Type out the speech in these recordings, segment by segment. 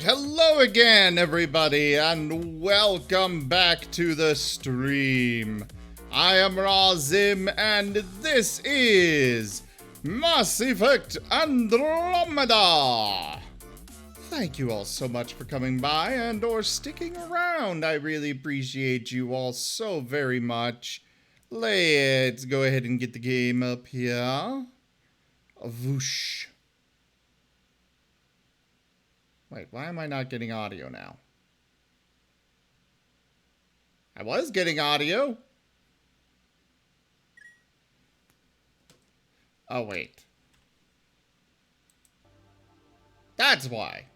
Hello again, everybody, and welcome back to the stream. I am Razim, and this is Mass Effect Andromeda. Thank you all so much for coming by and or sticking around. I really appreciate you all so very much. Let's go ahead and get the game up here. Whoosh. Wait, why am I not getting audio now? I was getting audio. Oh, wait. That's why.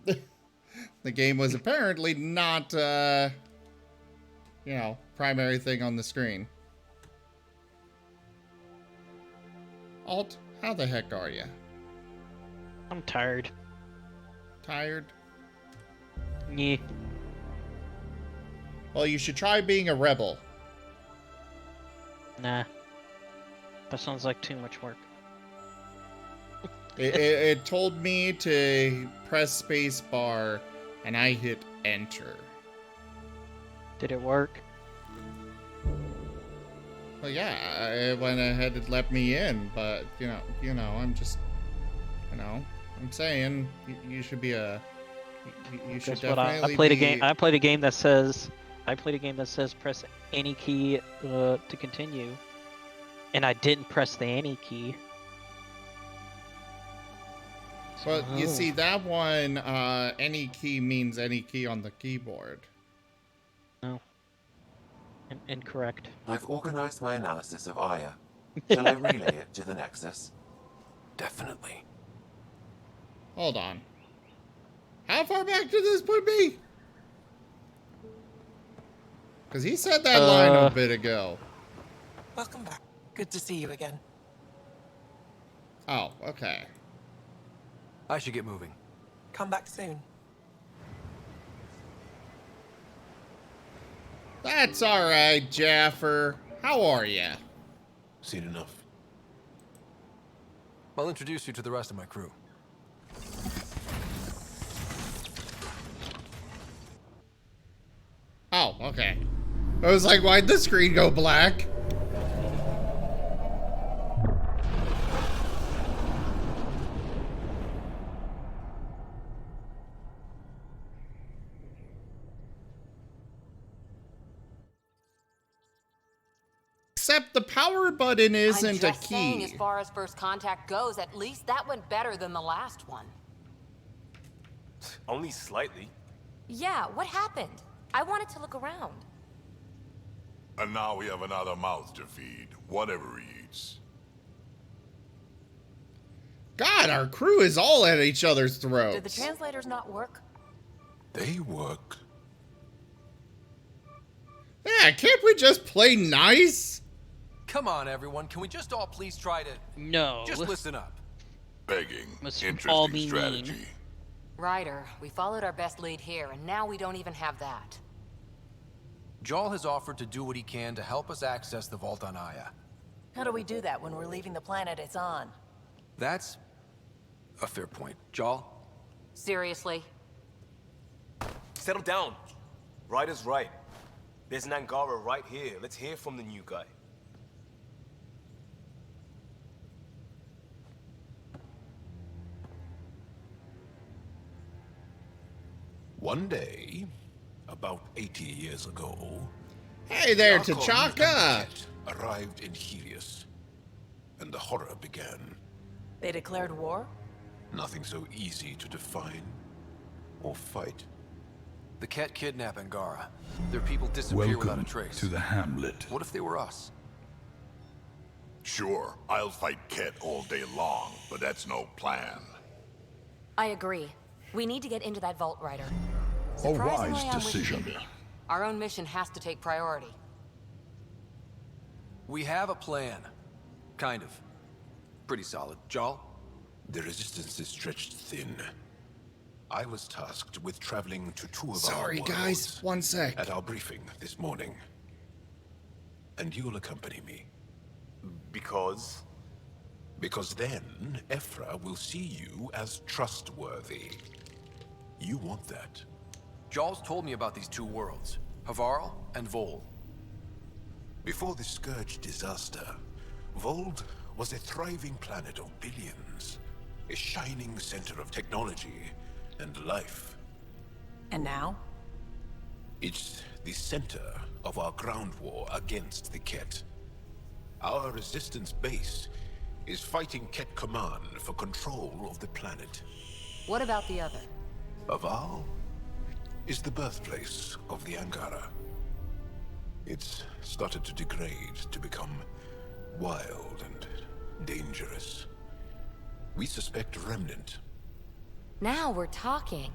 The game was apparently not, primary thing on the screen. Alt, how the heck are you? I'm tired. Tired? Yeah. Well, you should try being a rebel. Nah. That sounds like too much work. It told me to press space bar, and I hit enter. Did it work? Well, yeah, it went ahead and let me in, but, you know, I'm just, I'm saying, you should be a, you should Guess what? definitely I played be... a game. I played a game that says press any key to continue, and I didn't press the any key. Well, you see, that one, any key means any key on the keyboard. No. Incorrect. I've organized my analysis of Aya. Shall I relay it to the Nexus? Definitely. Hold on. How far back did this put me? Because he said that line a bit ago. Welcome back. Good to see you again. Oh, okay. I should get moving. Come back soon. That's alright, Jaffer. How are you? Seen enough. I'll introduce you to the rest of my crew. Oh, okay. I was like, why'd the screen go black? Except the power button isn't a I'm just saying, as key. far as first contact goes, at least that went better than the last one. Only slightly. Yeah, what happened? I wanted to look around. And now we have another mouth to feed, whatever he eats. God, our crew is all at each other's throats. Did the translators not work? They work. Yeah, can't we just play nice? Come on, everyone. Can we just all please try to... No. Just listen up. Begging. Must Interesting all be strategy. mean. Ryder, we followed our best lead here, and now we don't even have that. Jaal has offered to do what he can to help us access the vault on Aya. How do we do that when we're leaving the planet it's on? That's a fair point. Jaal? Seriously? Settle down. Ryder's right. There's an Angara right here. Let's hear from the new guy. One day, about 80 years ago, Hey there, Yakon and T'Chaka! Kett arrived in Helios, and the horror began. They declared war? Nothing so easy to define or fight. The Kett kidnap Angara. Their people disappear without a trace. to the hamlet. What if they were us? Sure, I'll fight Kett all day long, but that's no plan. I agree. We need to get into that vault, Ryder. A Surprisingly, wise I'm with you, decision. baby. Our own mission has to take priority. We have a plan. Kind of. Pretty solid. Jaal? The resistance is stretched thin. I was tasked with traveling to two of our Sorry, worlds guys. One sec. at our briefing this morning. And you'll accompany me. Because? Because then, Ephra will see you as trustworthy. You want that? Jarl's told me about these two worlds, Havarl and Vold. Before the Scourge disaster, Vold was a thriving planet of billions. A shining center of technology and life. And now? It's the center of our ground war against the Kett. Our resistance base is fighting Kett Command for control of the planet. What about the other? Aval is the birthplace of the Angara. It's started to degrade, to become wild and dangerous. We suspect Remnant. Now we're talking.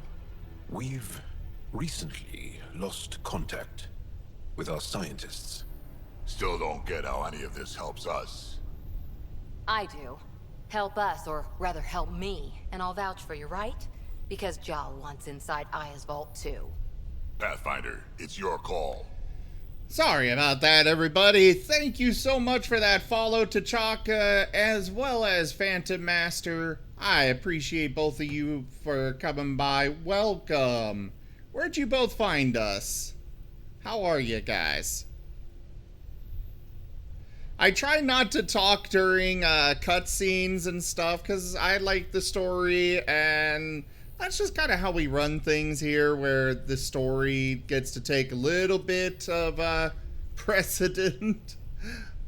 We've recently lost contact with our scientists. Still don't get how any of this helps us. I do. Help us, or rather help me, and I'll vouch for you, right? Because Jarl wants inside Aya's vault too. Pathfinder, it's your call. Sorry about that, everybody. Thank you so much for that follow, T'Chaka, as well as Phantom Master. I appreciate both of you for coming by. Welcome. Where'd you both find us? How are you guys? I try not to talk during cutscenes and stuff because I like the story, and that's just kind of how we run things here, where the story gets to take a little bit of precedent.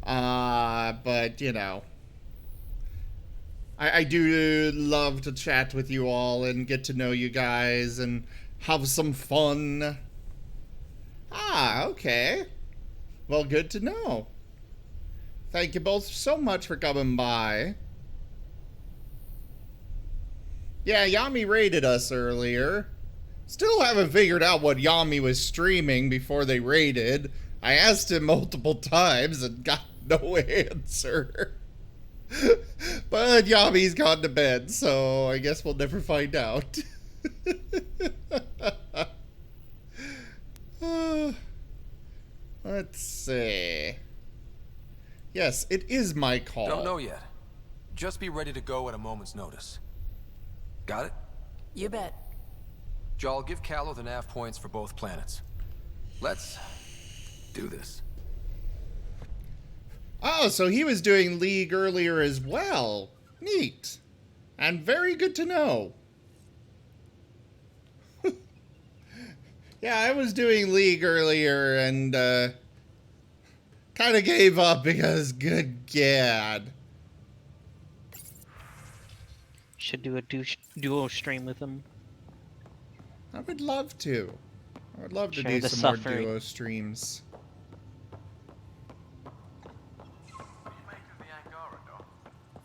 But, you know, I do love to chat with you all and get to know you guys and have some fun. Ah, okay. Well, good to know. Thank you both so much for coming by. Yeah, Yami raided us earlier. Still haven't figured out what Yami was streaming before they raided. I asked him multiple times and got no answer. But Yami's gone to bed, so I guess we'll never find out. Let's see. Yes, it is my call. Don't know yet. Just be ready to go at a moment's notice. Got it? You bet. Jarl, give Callow the nav points for both planets. Let's do this. Oh, so he was doing League earlier as well. Neat. And very good to know. Yeah, I was doing League earlier and kind of gave up because good gad. Should do a duo stream with him. I would love to. I would love to Share do the some suffering. more duo streams.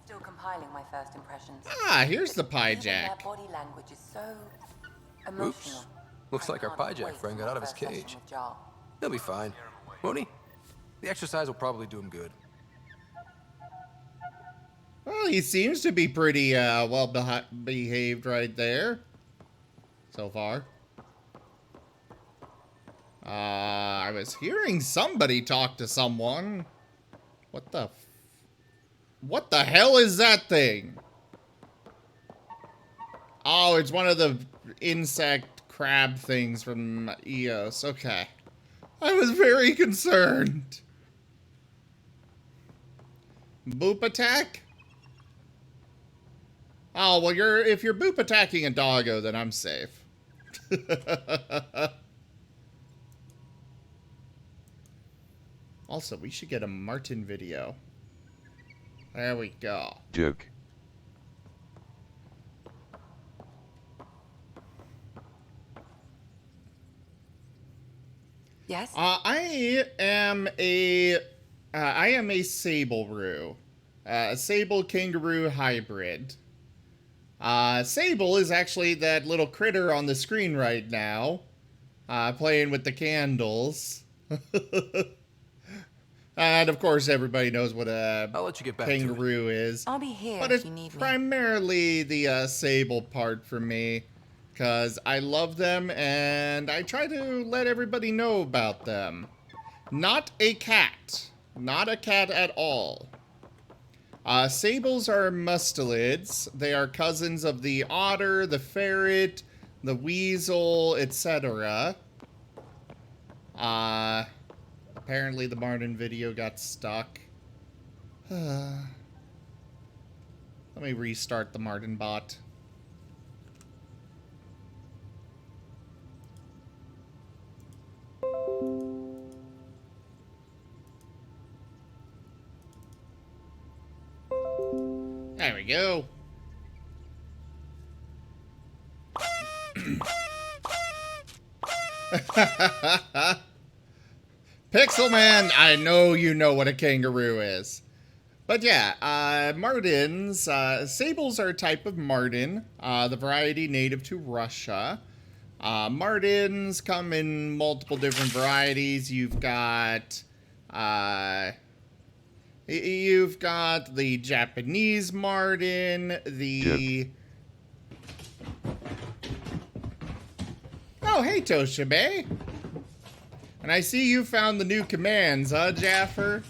Still compiling my first impressions. Ah, here's the pie Even their jack. body language is so emotional. Oops. Looks like our pie jack friend got out of his cage. He'll be fine. Won't he? The exercise will probably do him good. Well, he seems to be pretty well behaved right there. So far. I was hearing somebody talk to someone. What the hell is that thing? Oh, it's one of the insect crab things from EOS. Okay. I was very concerned. Boop attack? Oh, well, if you're boop attacking a doggo, then I'm safe. Also, we should get a Martin video. There we go. Duke. Yes? I am a sable roo. A sable kangaroo hybrid. Sable is actually that little critter on the screen right now. Playing with the candles. And of course everybody knows what a I'll let you get back kangaroo is. I'll be here But if it's you need me. primarily the sable part for me. Because I love them and I try to let everybody know about them. Not a cat. Not a cat at all. Sables are mustelids. They are cousins of the otter, the ferret, the weasel, etc. Apparently the Martin video got stuck. Let me restart the Martin bot. There we go. Pixelman, I know you know what a kangaroo is. But yeah, martins, sables are a type of martin, the variety native to Russia. Martins come in multiple different varieties. You've got the Japanese martin, the... Oh, hey, Toshibe. And I see you found the new commands, huh, Jaffer?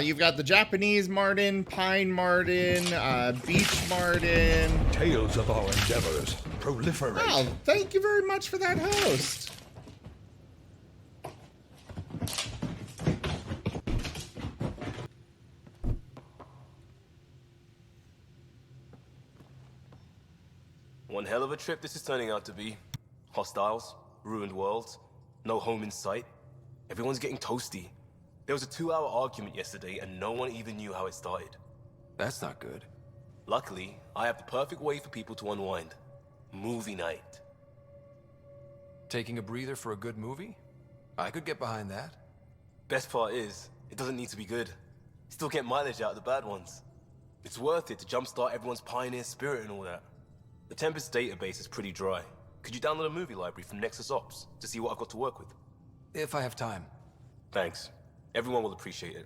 You've got the Japanese martin, pine martin, beech martin. Tales of our endeavors proliferate. Oh, thank you very much for that host. One hell of a trip this is turning out to be. Hostiles, ruined worlds, no home in sight. Everyone's getting toasty. There was a 2-hour argument yesterday and no one even knew how it started. That's not good. Luckily, I have the perfect way for people to unwind. Movie night. Taking a breather for a good movie? I could get behind that. Best part is, it doesn't need to be good. Still get mileage out of the bad ones. It's worth it to jumpstart everyone's pioneer spirit and all that. The Tempest database is pretty dry. Could you download a movie library from Nexus Ops to see what I've got to work with? If I have time. Thanks. Everyone will appreciate it.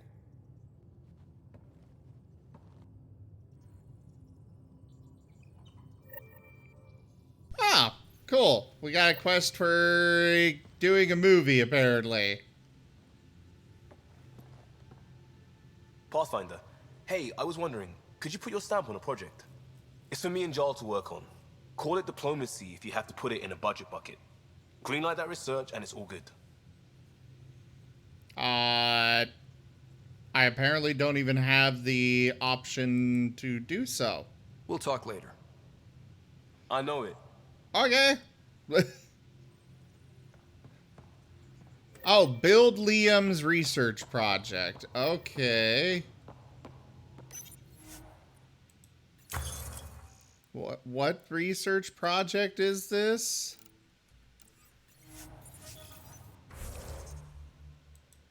Ah, cool. We got a quest for doing a movie, apparently. Pathfinder, hey, I was wondering, could you put your stamp on a project? It's for me and Jarl to work on. Call it diplomacy if you have to put it in a budget bucket. Greenlight that research and it's all good. I apparently don't even have the option to do so. We'll talk later. I know it. Okay. Oh, build Liam's research project. Okay. What research project is this?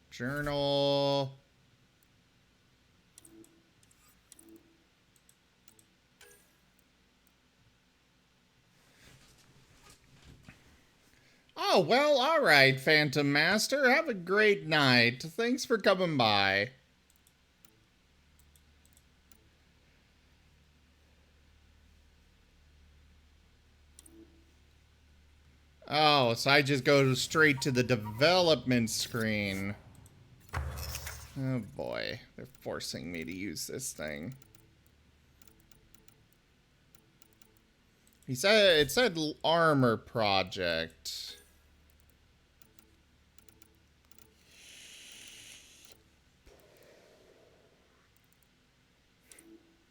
Journal. Oh, well, all right, Phantom Master. Have a great night. Thanks for coming by. Oh, so I just go straight to the development screen. Oh boy, they're forcing me to use this thing. It said armor project.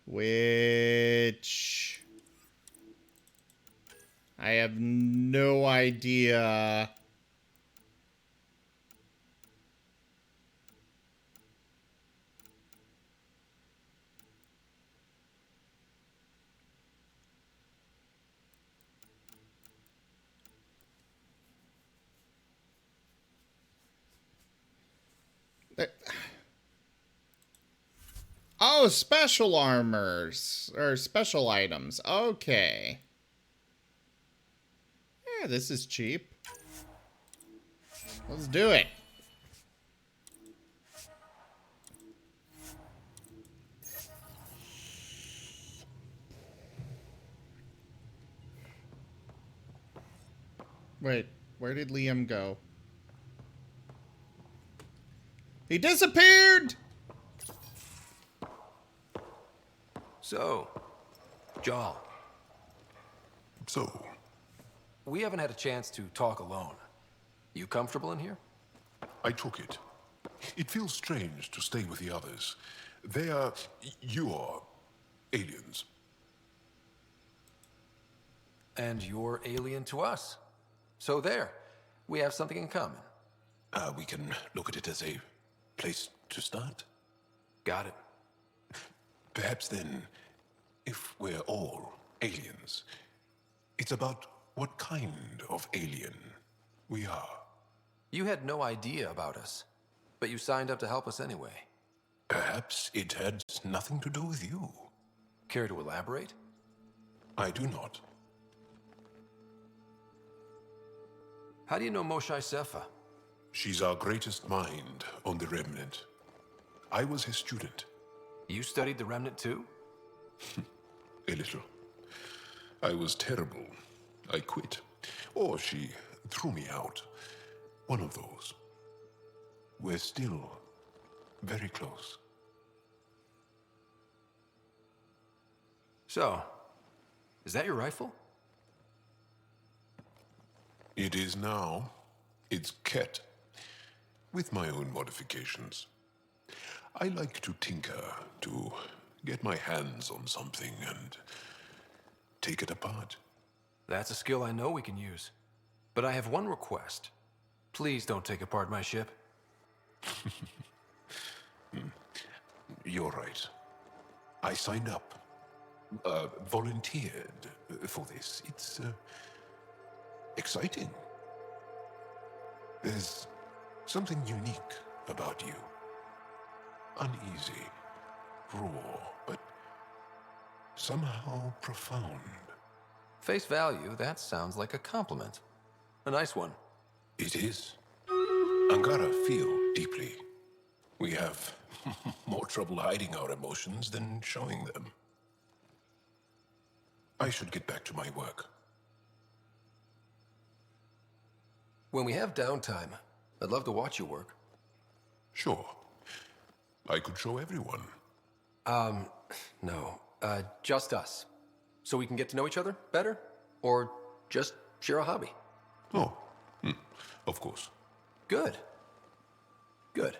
Which I have no idea. Oh, special armors or special items. Okay. Yeah, this is cheap. Let's do it. Wait, where did Liam go? He disappeared! So, Jarl, So, we haven't had a chance to talk alone. You comfortable in here? I took it. It feels strange to stay with the others. You are aliens. And you're alien to us. So there, we have something in common. We can look at it as a place to start. Got it. Perhaps then, if we're all aliens, it's about what kind of alien we are. You had no idea about us, but you signed up to help us anyway. Perhaps it had nothing to do with you. Care to elaborate? I do not. How do you know Moshae Sefa? She's our greatest mind on the Remnant. I was his student. You studied the Remnant too? A little. I was terrible. I quit. Or she threw me out. One of those. We're still very close. So, is that your rifle? It is now. It's Kett. With my own modifications. I like to tinker, to get my hands on something and take it apart. That's a skill I know we can use. But I have one request. Please don't take apart my ship. You're right. I signed up. Volunteered for this. It's exciting. There's something unique about you. Uneasy, raw, but somehow profound. Face value, that sounds like a compliment. A nice one. It is. Angara feel deeply. We have more trouble hiding our emotions than showing them. I should get back to my work. When we have downtime, I'd love to watch you work. Sure. I could show everyone. No. Just us. So we can get to know each other better? Or just share a hobby? Oh, of course. Good. Good.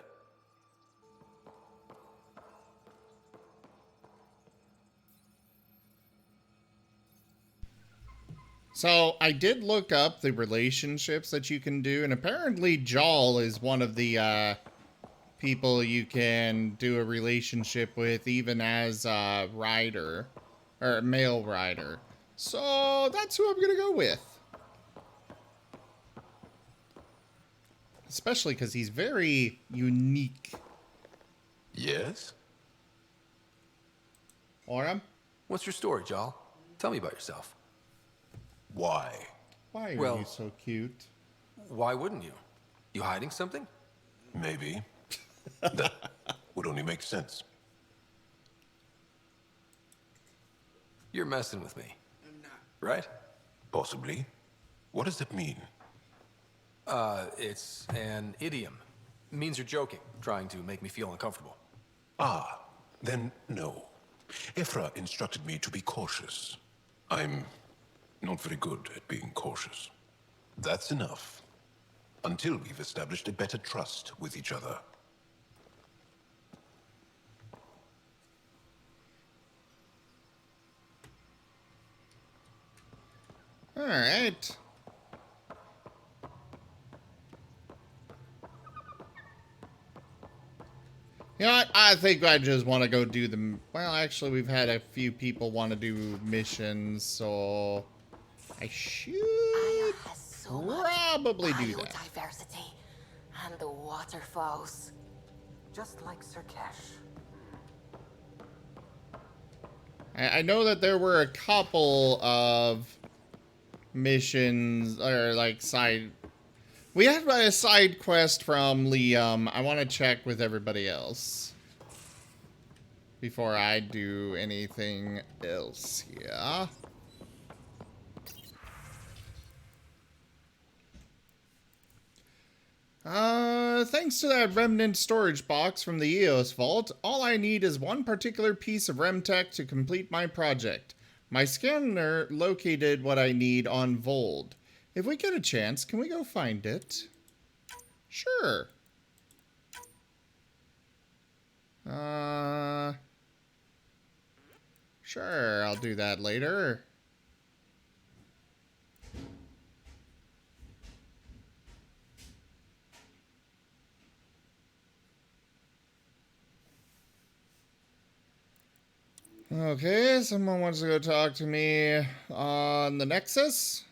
So I did look up the relationships that you can do, and apparently Jal is one of the people you can do a relationship with, even as a rider, or a male rider. So that's who I'm gonna go with. Especially because he's very unique. Yes? Oram? What's your story, Jal? Tell me about yourself. Why? Why are Well- you so cute? Why wouldn't you? You hiding something? Maybe. That would only make sense. You're messing with me. I'm not. Right? Possibly. What does that mean? It's an idiom. Means you're joking, trying to make me feel uncomfortable. Ah, then no. Ephra instructed me to be cautious. I'm not very good at being cautious. That's enough. Until we've established a better trust with each other. All right. You know what? I think I just want to go do the... Well, actually, we've had a few people want to do missions, so... I should probably do that. Biodiversity and the waterfalls. Just like Sirkesh. I know that there were a couple of missions, or like side... We had a side quest from Liam. I want to check with everybody else before I do anything else here. Thanks to that remnant storage box from the EOS vault, all I need is one particular piece of Remtech to complete my project. My scanner located what I need on Vold. If we get a chance, can we go find it? Sure. Sure, I'll do that later. Okay, someone wants to go talk to me on the Nexus.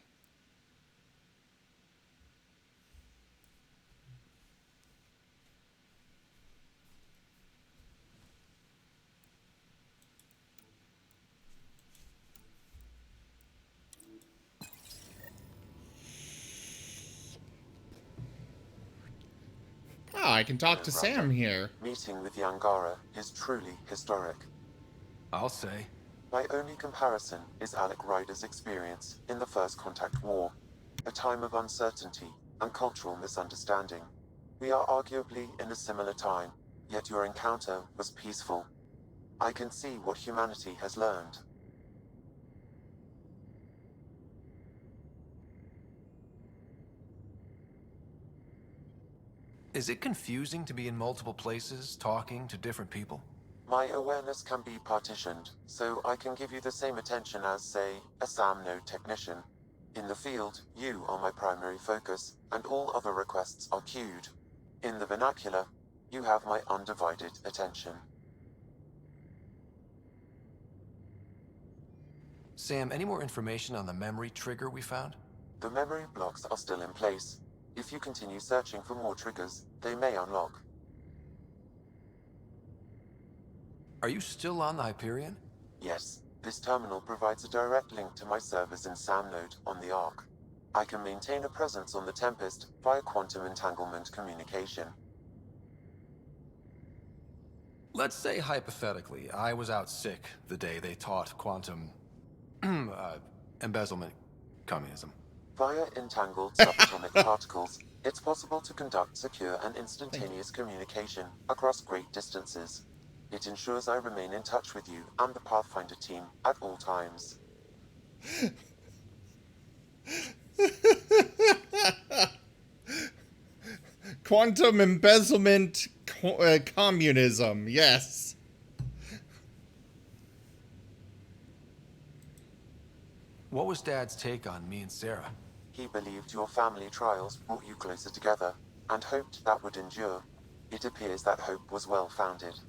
Oh, I can talk to Sam here. Meeting with the Angara is truly historic. I'll say. My only comparison is Alec Ryder's experience in the First Contact War, a time of uncertainty and cultural misunderstanding. We are arguably in a similar time, yet your encounter was peaceful. I can see what humanity has learned. Is it confusing to be in multiple places, talking to different people? My awareness can be partitioned, so I can give you the same attention as, say, a SAM node technician. In the field, you are my primary focus, and all other requests are queued. In the vernacular, you have my undivided attention. Sam, any more information on the memory trigger we found? The memory blocks are still in place. If you continue searching for more triggers, they may unlock. Are you still on the Hyperion? Yes, this terminal provides a direct link to my servers in SAM node on the Ark. I can maintain a presence on the Tempest via quantum entanglement communication. Let's say, hypothetically, I was out sick the day they taught quantum... embezzlement communism. Via entangled subatomic particles, it's possible to conduct secure and instantaneous communication across great distances. It ensures I remain in touch with you and the Pathfinder team at all times. Quantum embezzlement communism, yes. What was Dad's take on me and Sarah? He believed your family trials brought you closer together, and hoped that would endure. It appears that hope was well-founded.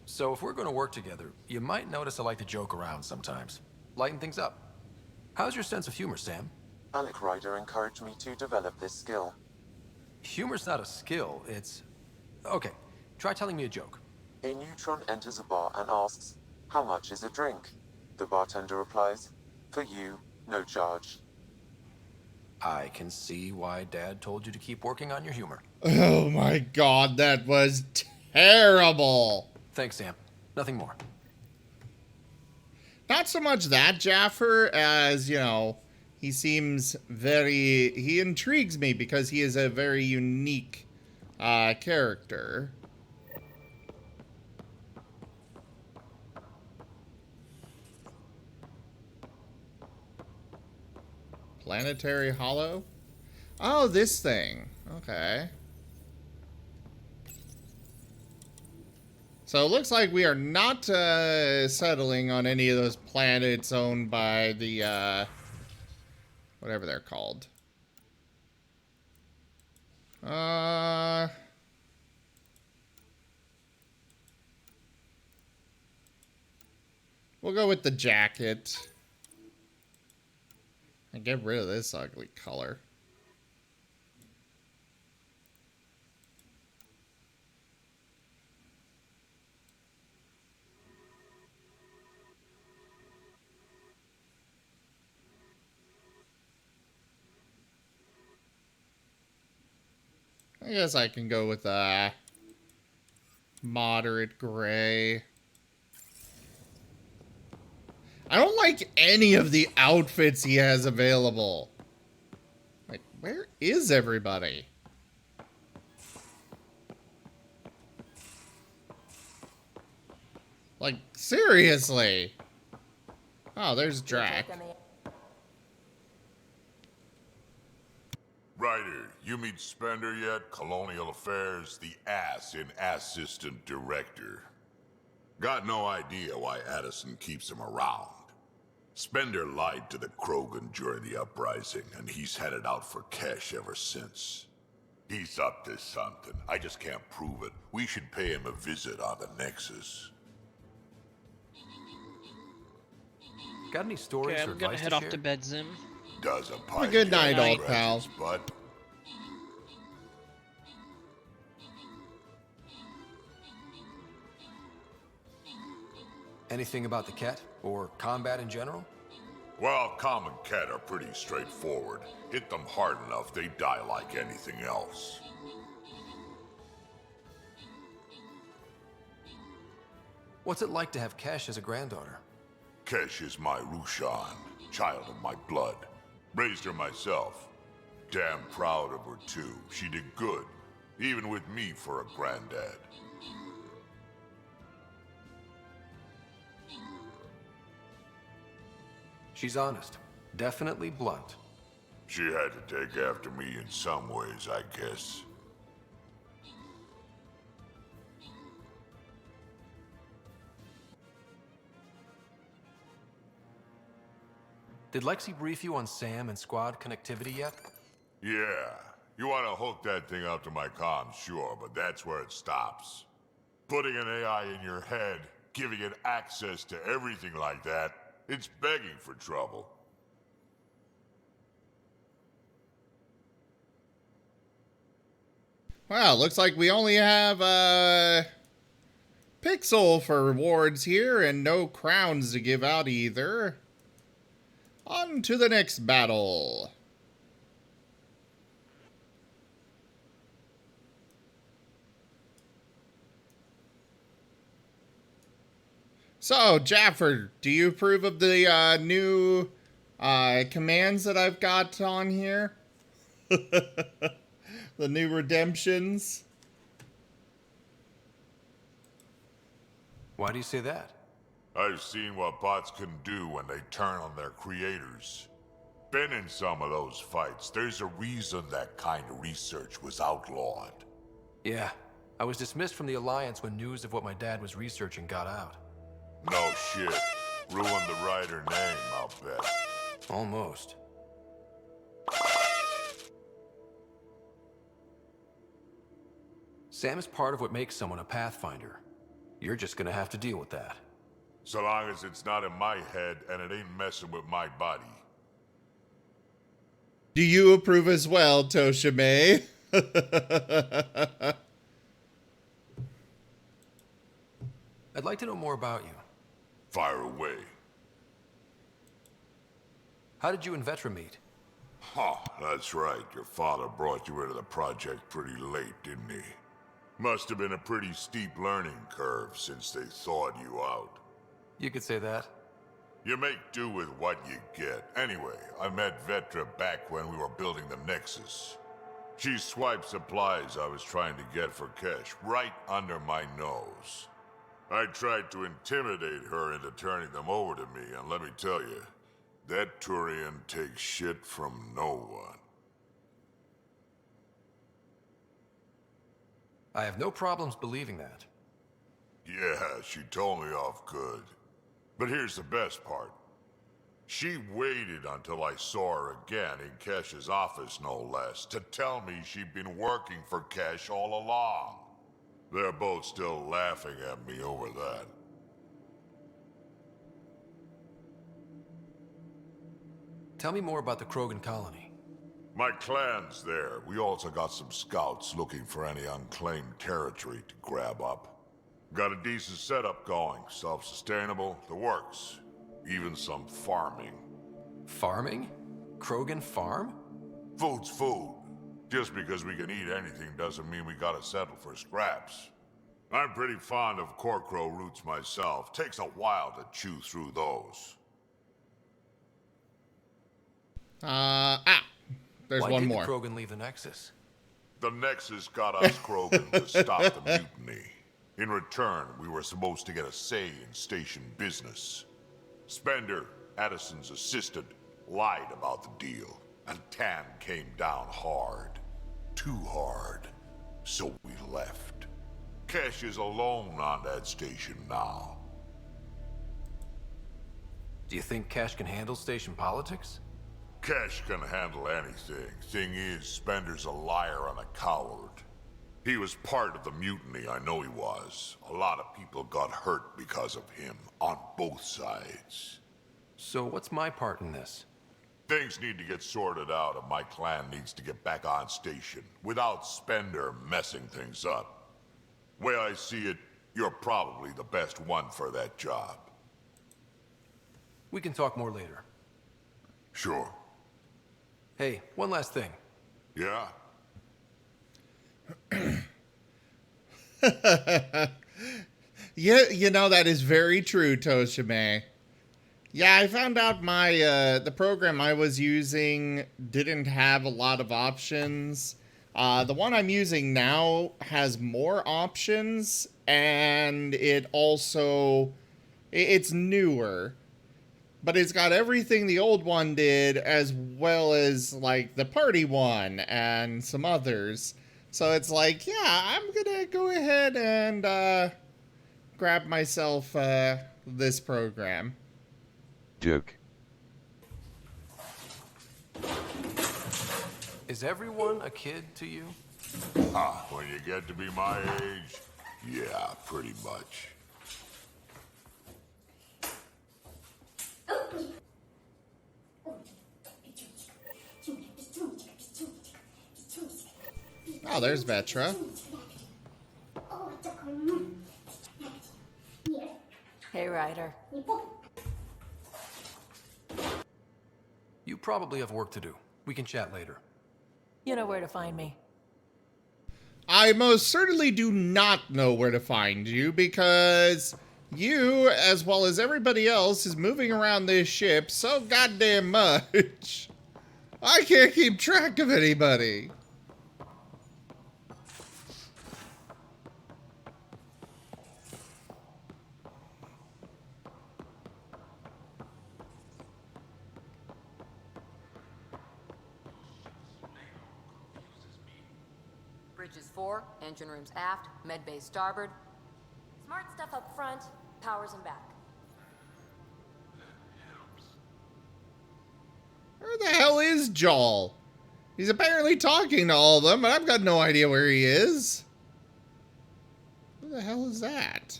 So if we're going to work together, you might notice I like to joke around sometimes. Lighten things up. How's your sense of humor, Sam? Alec Ryder encouraged me to develop this skill. Humor's not a skill, it's... Okay, try telling me a joke. A neutron enters a bar and asks, "How much is a drink?" The bartender replies, "For you, no charge." I can see why Dad told you to keep working on your humor. Oh my god, that was terrible. Thanks, Sam. Nothing more. Not so much that Jaffer as, you know, he seems very... He intrigues me because he is a very unique character. Planetary Hollow? Oh, this thing. Okay. So it looks like we are not settling on any of those planets owned by the, whatever they're called. We'll go with the jacket. And get rid of this ugly color. I guess I can go with a moderate gray. I don't like any of the outfits he has available. Like, where is everybody? Like, seriously. Oh, there's Drac. Ryder, you meet Spender yet? Colonial Affairs, the ass in assistant director. Got no idea why Addison keeps him around. Spender lied to the Krogan during the uprising, and he's headed out for cash ever since. He's up to something. I just can't prove it. We should pay him a visit on the Nexus. Got any stories Okay, or I'm gonna advice head to off share? to bed, Zim. Does a Well, pipe good night, get old scratches pal. his butt? Anything about the Kett or combat in general? Well, common Kett are pretty straightforward. Hit them hard enough, they die like anything else. What's it like to have Kesh as a granddaughter? Kesh is my Rushan, child of my blood. Raised her myself. Damn proud of her too. She did good, even with me for a granddad. She's honest. Definitely blunt. She had to take after me in some ways, I guess. Did Lexi brief you on Sam and squad connectivity yet? Yeah. You want to hook that thing up to my comms, sure, but that's where it stops. Putting an AI in your head, giving it access to everything like that, it's begging for trouble. Wow, looks like we only have Pixel for rewards here and no crowns to give out either. On to the next battle. So, Jaffer, do you approve of the new commands that I've got on here? The new redemptions? Why do you say that? I've seen what bots can do when they turn on their creators. Been in some of those fights. There's a reason that kind of research was outlawed. Yeah, I was dismissed from the Alliance when news of what my dad was researching got out. No shit. Ruined the Ryder name, I'll bet. Almost. Sam is part of what makes someone a Pathfinder. You're just gonna have to deal with that. So long as it's not in my head and it ain't messing with my body. Do you approve as well, Toshime? I'd like to know more about you. Fire away. How did you and Vetra meet? Huh, that's right. Your father brought you into the project pretty late, didn't he? Must have been a pretty steep learning curve since they thawed you out. You could say that. You make do with what you get. Anyway, I met Vetra back when we were building the Nexus. She swiped supplies I was trying to get for Kesh right under my nose. I tried to intimidate her into turning them over to me, and let me tell you, that Turian takes shit from no one. I have no problems believing that. Yeah, she told me off good. But here's the best part. She waited until I saw her again in Kesh's office, no less, to tell me she'd been working for Kesh all along. They're both still laughing at me over that. Tell me more about the Krogan colony. My clan's there. We also got some scouts looking for any unclaimed territory to grab up. Got a decent setup going, self-sustainable, the works. Even some farming. Farming? Krogan farm? Food's food. Just because we can eat anything doesn't mean we gotta settle for scraps. I'm pretty fond of Corcrow roots myself. Takes a while to chew through those. There's Why one did more. the Krogan leave the Nexus? The Nexus got us Krogan to stop the mutiny. In return, we were supposed to get a say in station business. Spender, Addison's assistant, lied about the deal, and Tan came down hard. Too hard. So we left. Kesh is alone on that station now. Do you think Cash can handle station politics? Kesh can handle anything. Thing is, Spender's a liar and a coward. He was part of the mutiny, I know he was. A lot of people got hurt because of him, on both sides. So what's my part in this? Things need to get sorted out and my clan needs to get back on station, without Spender messing things up. Way I see it, you're probably the best one for that job. We can talk more later. Sure. Hey, one last thing. Yeah? Yeah, you know, that is very true, Toshime. Yeah, I found out my, the program I was using didn't have a lot of options. The one I'm using now has more options, and it also, it's newer. But it's got everything the old one did, as well as, like, the party one and some others. So it's like, yeah, I'm gonna go ahead and, grab myself, this program. Joke. Is everyone a kid to you? When you get to be my age, yeah, pretty much. Oh, there's Vetra. Hey, Ryder. You probably have work to do. We can chat later. You know where to find me. I most certainly do not know where to find you, because you, as well as everybody else, is moving around this ship so goddamn much. I can't keep track of anybody. Bridges 4, engine rooms aft, med bay starboard. Smart stuff up front, powers in back. Where the hell is Jaal? He's apparently talking to all of them, but I've got no idea where he is. Who the hell is that?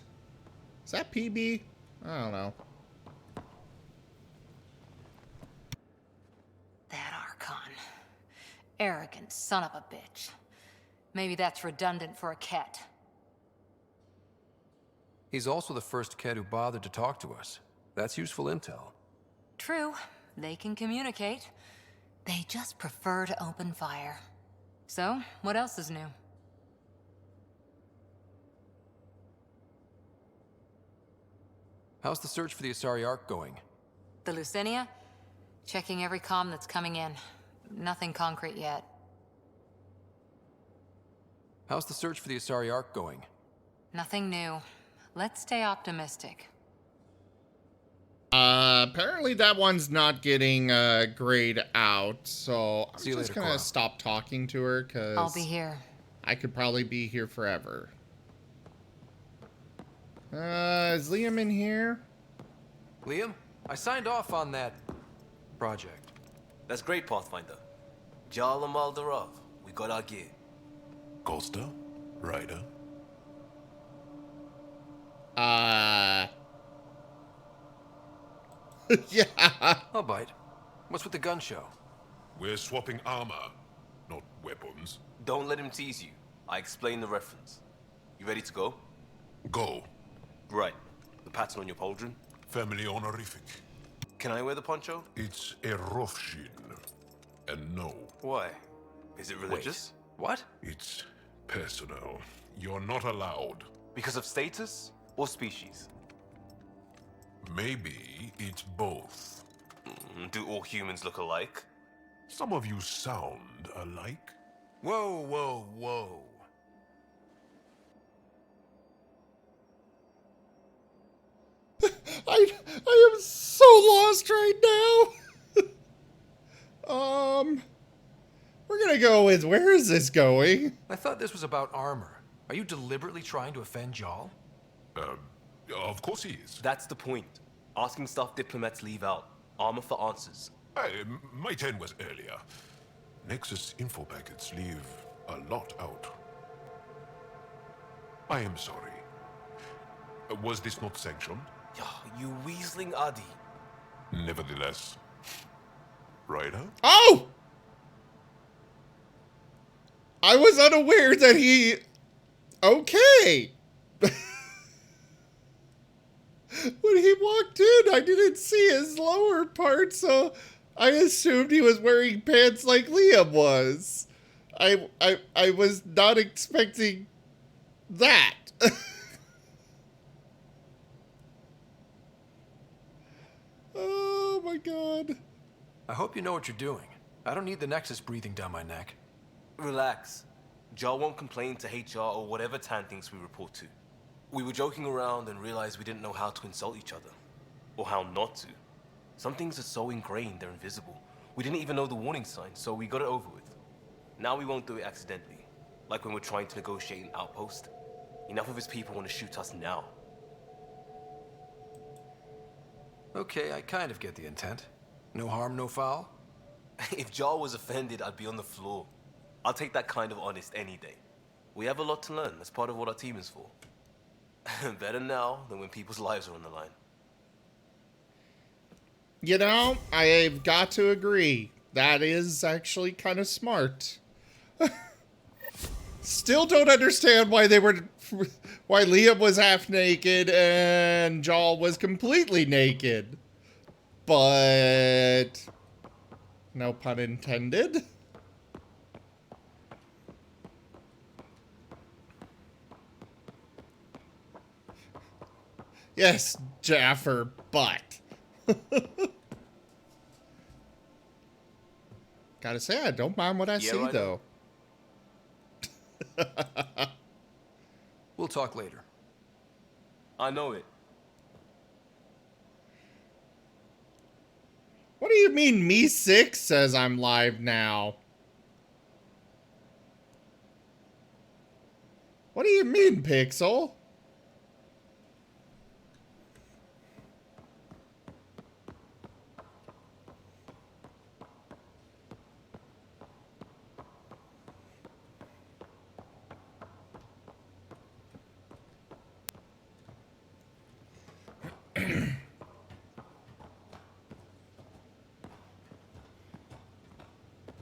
Is that PB? I don't know. That Archon. Arrogant son of a bitch. Maybe that's redundant for a Kett. He's also the first kid who bothered to talk to us. That's useful intel. True, they can communicate. They just prefer to open fire. So, what else is new? How's the search for the Asari Ark going? The Lucinia? Checking every comm that's coming in. Nothing concrete yet. How's the search for the Asari Ark going? Nothing new. Let's stay optimistic. Apparently that one's not getting grayed out, so I'm just later, gonna Cora. stop talking to her, because I'll be here. I could probably be here forever. Is Liam in here? Liam, I signed off on that project. That's great, Pathfinder. Jarl and Maldarov, we got our gear. Costa? Ryder? Yeah. I'll bite. What's with the gun show? We're swapping armor, not weapons. Don't let him tease you. I explained the reference. You ready to go? Go. Right. The pattern on your pauldron? Family honorific. Can I wear the poncho? It's a Rofshin. And no, Why? Is it religious? What? it's personal. You're not allowed. Because of status or species? Maybe it's both. Do all humans look alike? Some of you sound alike. Whoa, whoa, whoa. I am so lost right now. We're gonna go with, where is this going? I thought this was about armor. Are you deliberately trying to offend Jarl? Of course he is. That's the point. Asking stuff diplomats leave out. Armor for answers. My turn was earlier. Nexus info packets leave a lot out. I am sorry. Was this not sanctioned? You weaseling Adi. Nevertheless. Ryder? Oh! I was unaware that he... Okay. When he walked in, I didn't see his lower part, so I assumed he was wearing pants like Liam was. I was not expecting that. Oh my god. I hope you know what you're doing. I don't need the Nexus breathing down my neck. Relax. Jar won't complain to HR or whatever Tan thinks we report to. We were joking around and realized we didn't know how to insult each other. Or how not to. Some things are so ingrained they're invisible. We didn't even know the warning signs, so we got it over with. Now we won't do it accidentally. Like when we're trying to negotiate an outpost. Enough of his people want to shoot us now. Okay, I kind of get the intent. No harm, no foul. If Jar was offended, I'd be on the floor. I'll take that kind of honest any day. We have a lot to learn. That's part of what our team is for. Better now than when people's lives are on the line. You know, I've got to agree. That is actually kind of smart. Still don't understand why why Liam was half naked and Jal was completely naked. But no pun intended. Yes, Jaffer, but. Gotta say, I don't mind what I see, right though. We'll talk later. I know it. What do you mean, Me6 says I'm live now? What do you mean, Pixel?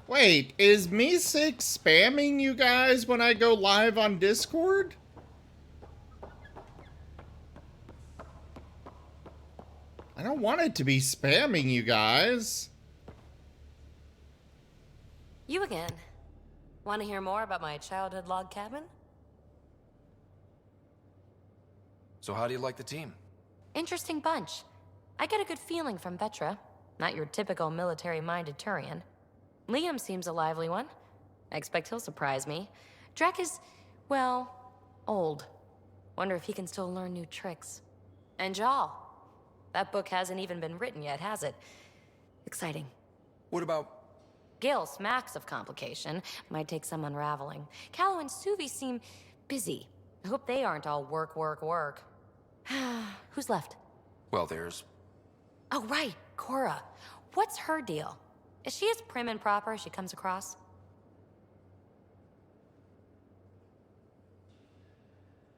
Wait, is Me6 spamming you guys when I go live on Discord? I don't want it to be spamming you guys. You again. Want to hear more about my childhood log cabin? So how do you like the team? Interesting bunch. I get a good feeling from Vetra. Not your typical military-minded Turian. Liam seems a lively one. I expect he'll surprise me. Drek is, well, old. Wonder if he can still learn new tricks. And Jal. That book hasn't even been written yet, has it? Exciting. What about... Gil smacks of complication. Might take some unraveling. Callow and Suvi seem busy. I hope they aren't all work, work, work. Who's left? Well, there's... Oh, right. Cora. What's her deal? Is she as prim and proper as she comes across?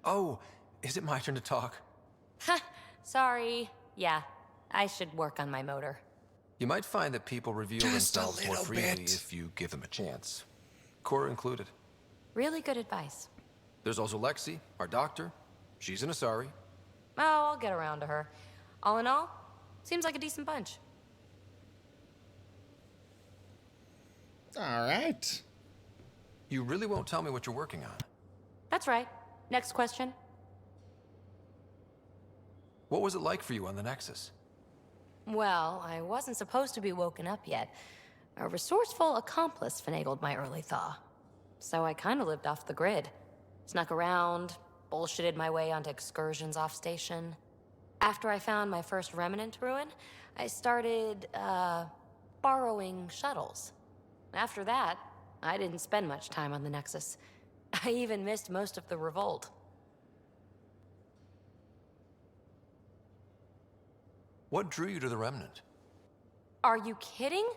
Oh, is it my turn to talk? Ha! Sorry. Yeah, I should work on my motor. You might find that people reveal Just a themselves more little freely bit. if you give them a chance. Cora included. Really good advice. There's also Lexi, our doctor. She's an Asari. Oh, I'll get around to her. All in all, seems like a decent bunch. All right. You really won't tell me what you're working on. That's right. Next question. What was it like for you on the Nexus? Well, I wasn't supposed to be woken up yet, A resourceful accomplice finagled my early thaw. So I kind of lived off the grid. Snuck around, bullshitted my way onto excursions off station. After I found my first remnant ruin, I started, borrowing shuttles. After that, I didn't spend much time on the Nexus. I even missed most of the revolt. What drew you to the Remnant? Are you kidding?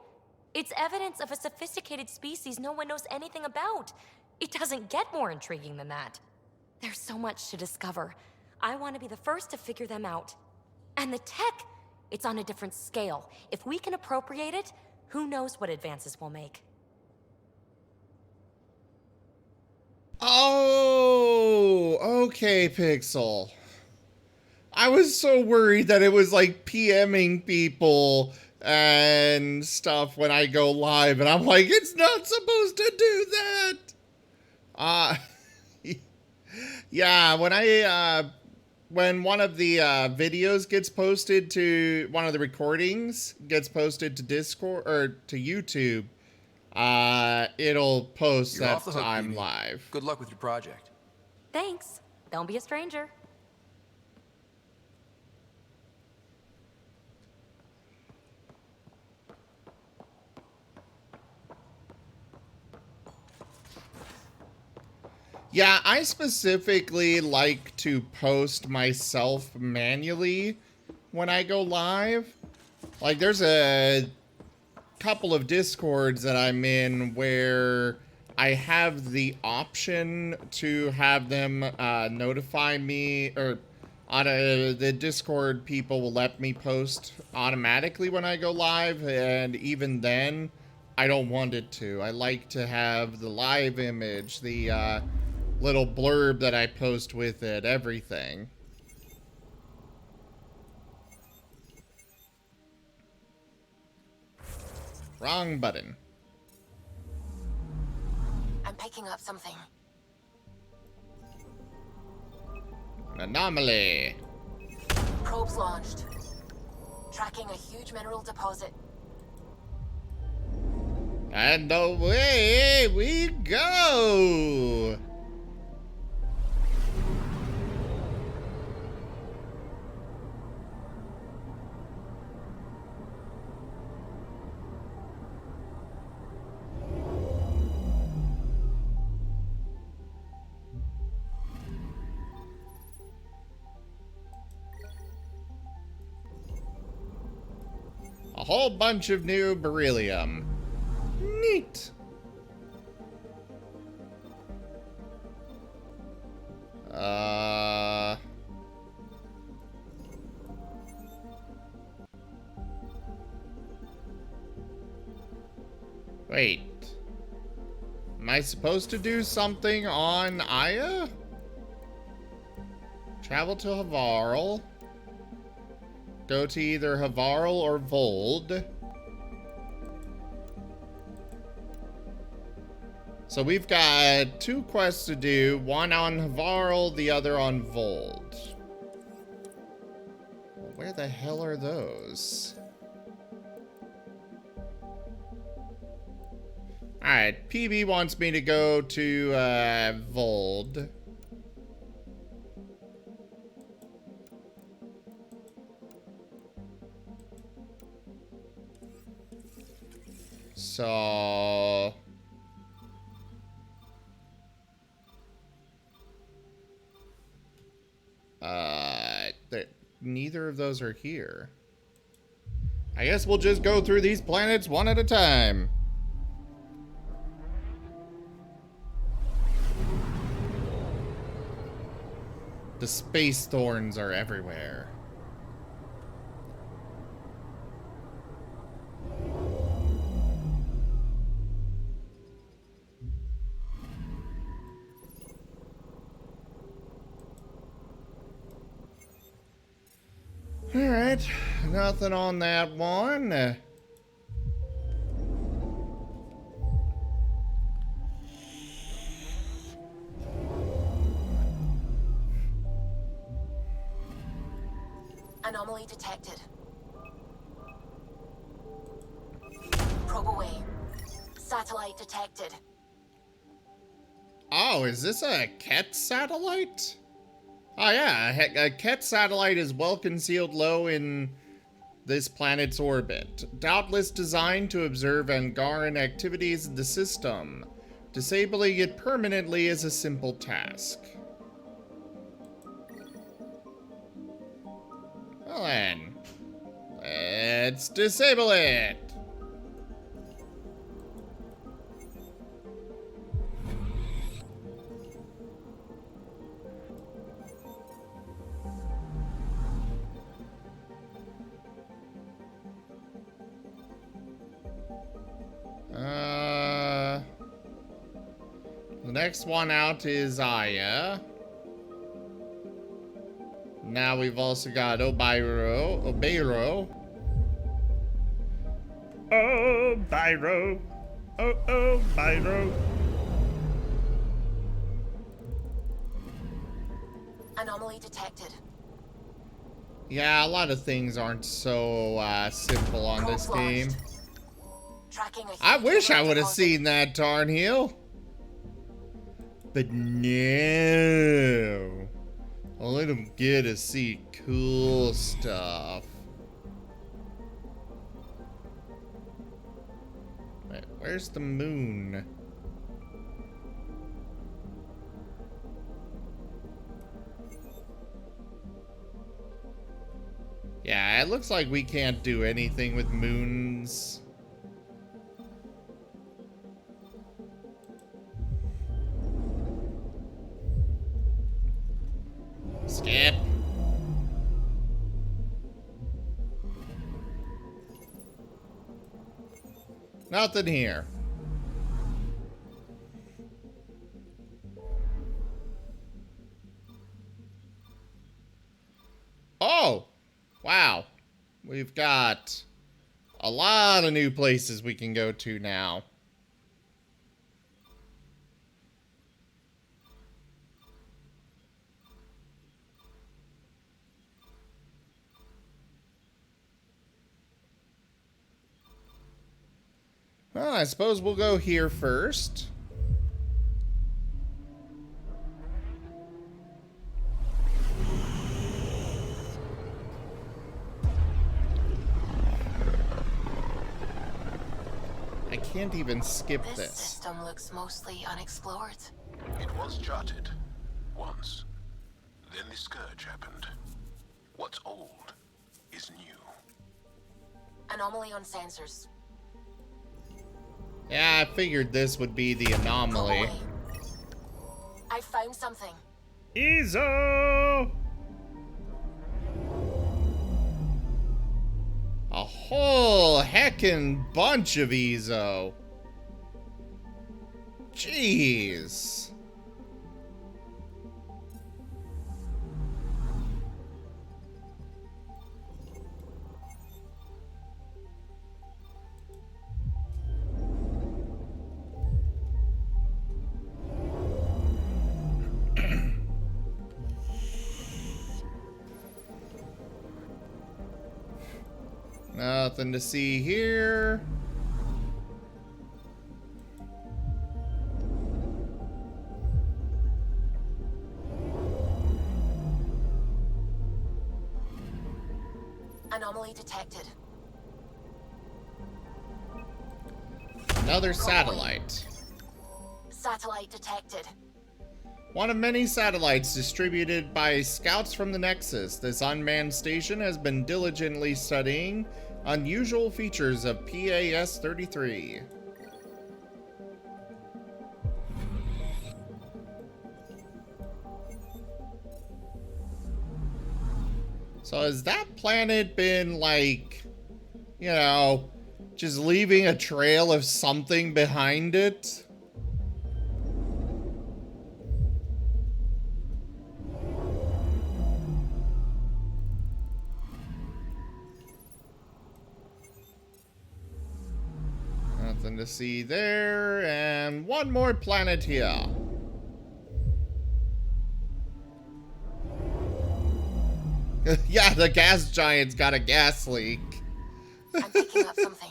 It's evidence of a sophisticated species no one knows anything about. It doesn't get more intriguing than that. There's so much to discover. I want to be the first to figure them out. And the tech, it's on a different scale. If we can appropriate it, who knows what advances we'll make. Oh, okay, Pixel. I was so worried that it was like PMing people and stuff when I go live, and I'm like, it's not supposed to do that. Yeah, when one of the videos gets posted to, one of the recordings gets posted to Discord or to YouTube, it'll post You're that off the hook, I'm BB. live. Good luck with your project. Thanks. Don't be a stranger. Yeah, I specifically like to post myself manually when I go live. Like, there's a couple of Discords that I'm in where I have the option to have them notify me, or the Discord people will let me post automatically when I go live, and even then, I don't want it to. I like to have the live image, the little blurb that I post with it, everything. Wrong button. I'm picking up something. An anomaly. Probes launched. Tracking a huge mineral deposit. And away we go! A whole bunch of new beryllium. Neat. Wait. Am I supposed to do something on Aya? Travel to Havarl. Go to either Havarl or Vold. So we've got 2 quests to do, one on Havarl, the other on Vold. Well, where the hell are those? Alright, PB wants me to go to Vold. So... neither of those are here. I guess we'll just go through these planets one at a time. The space thorns are everywhere. Alright, nothing on that one. Anomaly detected. Probe away. Satellite detected. Oh, is this a Kett satellite? Oh yeah, a Kett satellite is well concealed low in this planet's orbit, doubtless designed to observe Angaran activities in the system. Disabling it permanently is a simple task. Well then, let's disable it. The next one out is Aya. Now we've also got Obeiro. Obeiro. Obeiro. Anomaly detected. Yeah, a lot of things aren't so simple on this game. I wish I would have seen that, Tarnheel. But no. I'll let him get to see cool stuff. Wait, where's the moon? Yeah, it looks like we can't do anything with moons. Skip. Nothing here. Oh! Wow. We've got a lot of new places we can go to now. Well, I suppose we'll go here first. I can't even skip this. This system looks mostly unexplored. It was charted. Once. Then the Scourge happened. What's old is new. Anomaly on sensors. Yeah, I figured this would be the anomaly. I found something. Ezo! A whole heckin' bunch of Ezo. Jeez. Nothing to see here. Anomaly detected. Another satellite. Satellite detected. One of many satellites distributed by scouts from the Nexus, this unmanned station has been diligently studying unusual features of PAS-33. So has that planet been like, you know, just leaving a trail of something behind it? Nothing to see there, and one more planet here. Yeah, the gas giant's got a gas leak. I'm picking up something.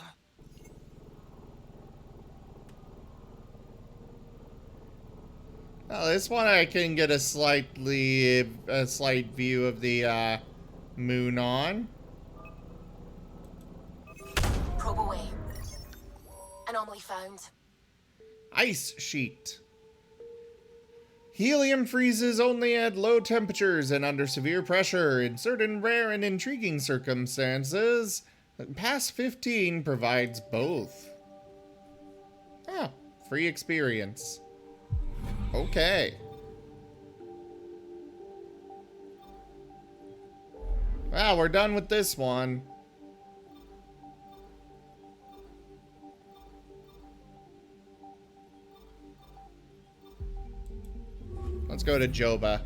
Well, this one I can get a slight view of the moon on. Probe away. Anomaly found. Ice sheet. Helium freezes only at low temperatures and under severe pressure. In certain rare and intriguing circumstances, Pass 15 provides both. Ah, free experience. Okay. Well, we're done with this one. Let's go to Joba.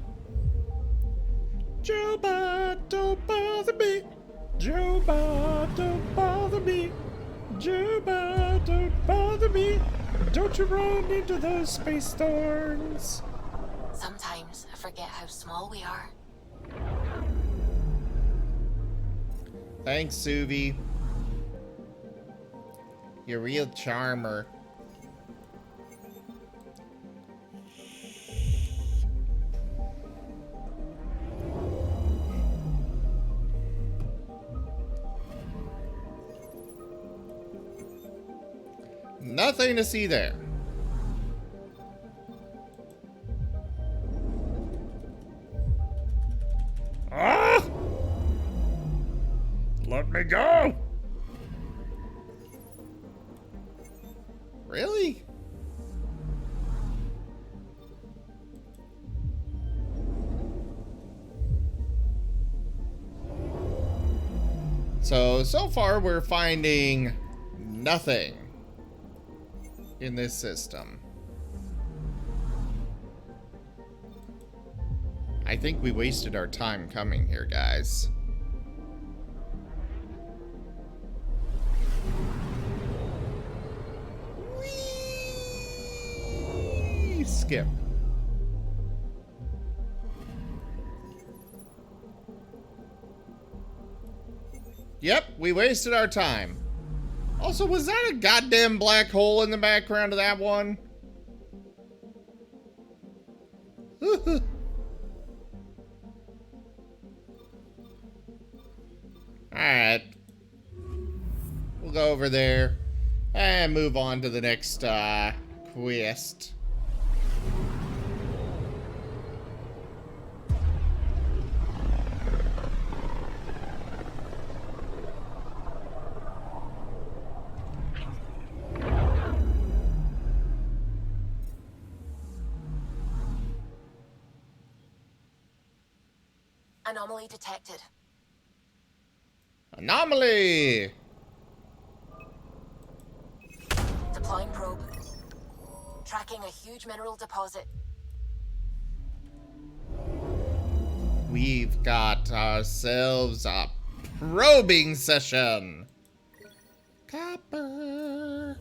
Joba, don't bother me. Joba, don't bother me. Joba, don't bother me. Don't you run into those space thorns. Sometimes I forget how small we are. Thanks, Suvi. You're a real charmer. Nothing to see there. Ah! Let me go! Really? So far we're finding nothing in this system. I think we wasted our time coming here, guys. Whee! Skip. Yep, we wasted our time. Also, was that a goddamn black hole in the background of that one? Alright. We'll go over there and move on to the next quest. Anomaly detected. Anomaly! Deploying probe. Tracking a huge mineral deposit. We've got ourselves a probing session. Copper.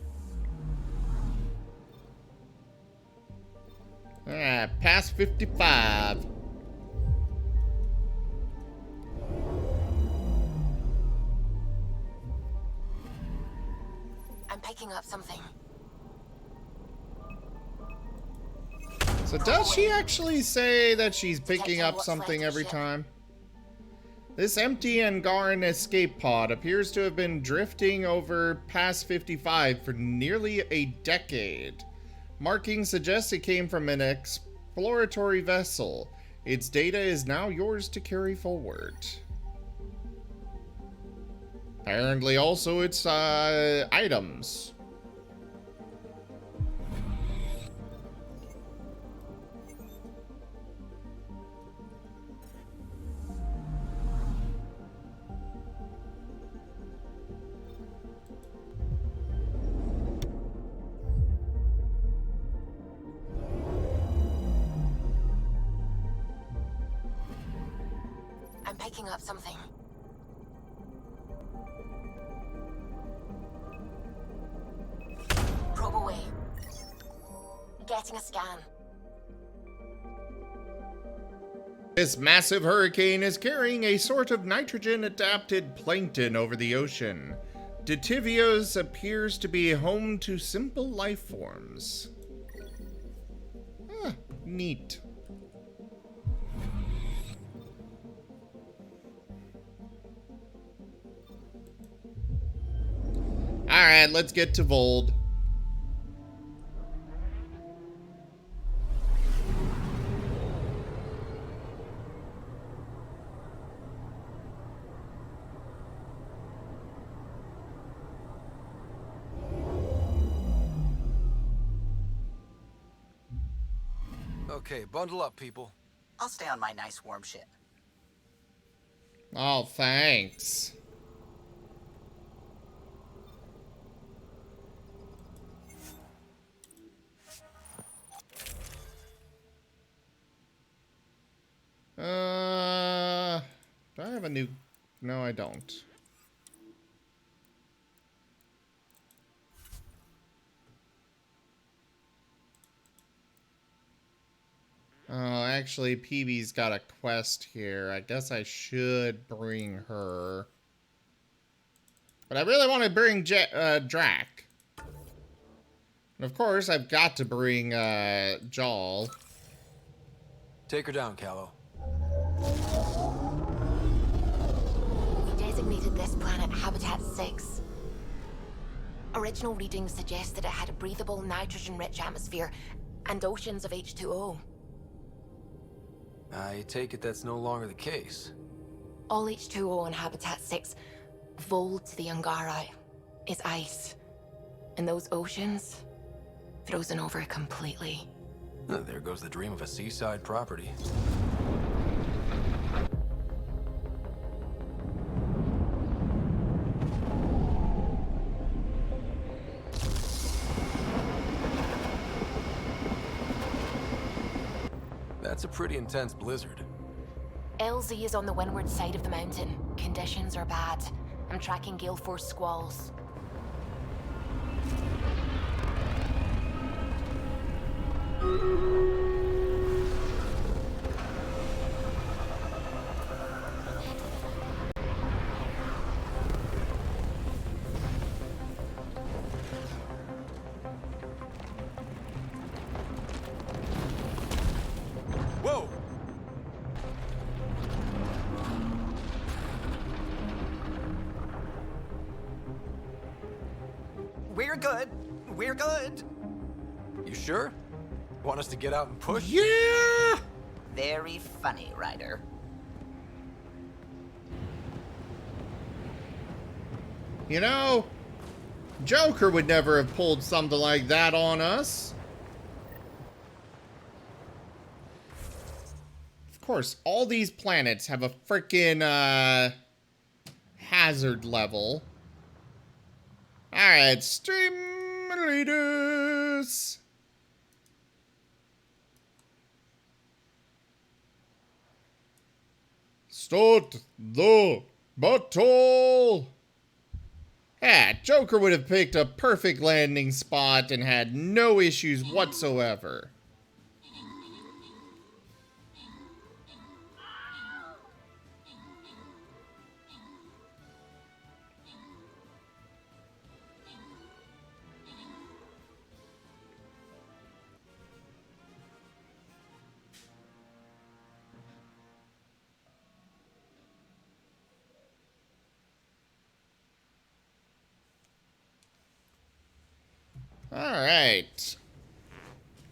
Past 55. I'm picking up something. So does she actually say that she's picking up something every time? This empty Angaran escape pod appears to have been drifting over past 55 for nearly a decade. Markings suggest it came from an exploratory vessel. Its data is now yours to carry forward. Apparently also its items. I'm picking up something. Probe away. Getting a scan. This massive hurricane is carrying a sort of nitrogen-adapted plankton over the ocean. Ditivios appears to be home to simple life forms. Neat. Alright, let's get to Vold. Okay, bundle up, people. I'll stay on my nice warm ship. Oh, thanks. Do I have a new... No, I don't. Oh, actually, PB's got a quest here. I guess I should bring her. But I really want to bring Drac. And of course, I've got to bring Jaal. Take her down, Callow. We designated this planet Habitat 6. Original readings suggest that it had a breathable, nitrogen-rich atmosphere and oceans of H2O. I take it that's no longer the case. All H2O on Habitat 6, Vold to the Angara, is ice. And those oceans, frozen over completely. There goes the dream of a seaside property. That's a pretty intense blizzard. LZ is on the windward side of the mountain. Conditions are bad. I'm tracking gale force squalls. Whoa! We're good. We're good. You sure? Want us to get out and push? Yeah! Very funny, Ryder. You know, Joker would never have pulled something like that on us. Of course, all these planets have a frickin' hazard level. Alright, stream leaders. Start the battle. Yeah, Joker would have picked a perfect landing spot and had no issues whatsoever. Alright.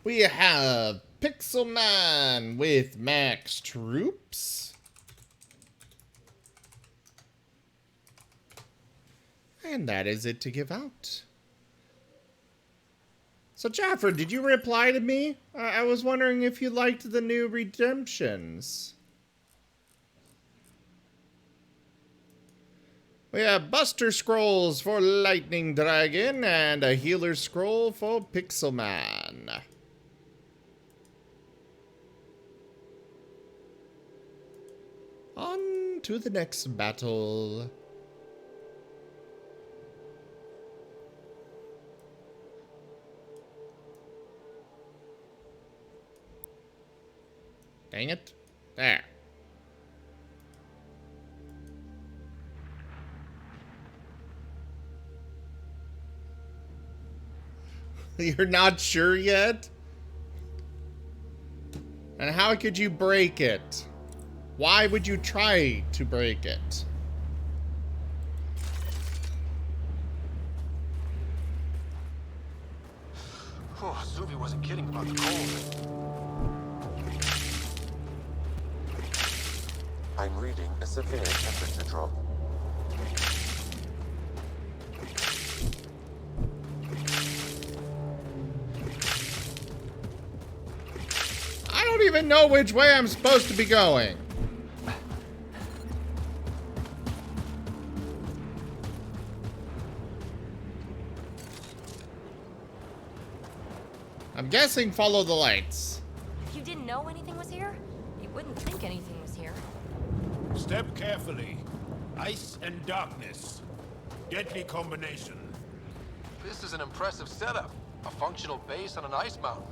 We have Pixel Man with max troops. And that is it to give out. So Jaffer, did you reply to me? I was wondering if you liked the new redemptions. We have Buster Scrolls for Lightning Dragon and a Healer Scroll for Pixel Man. On to the next battle. Dang it. There. You're not sure yet? And how could you break it? Why would you try to break it? Oh, Zuby wasn't kidding about the cold. I'm reading a severe temperature drop. I don't even know which way I'm supposed to be going. I'm guessing follow the lights. If you didn't know anything was here, you wouldn't think anything was here. Step carefully. Ice and darkness. Deadly combination. This is an impressive setup. A functional base on an ice mountain.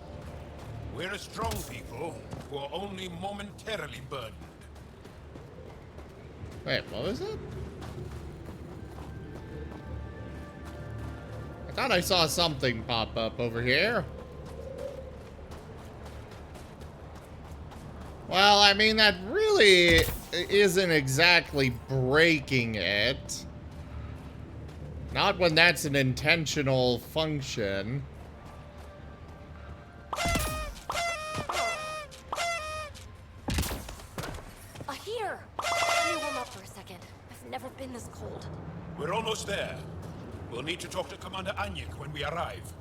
We're a strong people who are only momentarily burdened. Wait, what was it? I thought I saw something pop up over here. Well, I mean, that really isn't exactly breaking it. Not when that's an intentional function. A heater! Let me warm up for a second. I've never been this cold. We're almost there. We'll need to talk to Commander Anyik when we arrive.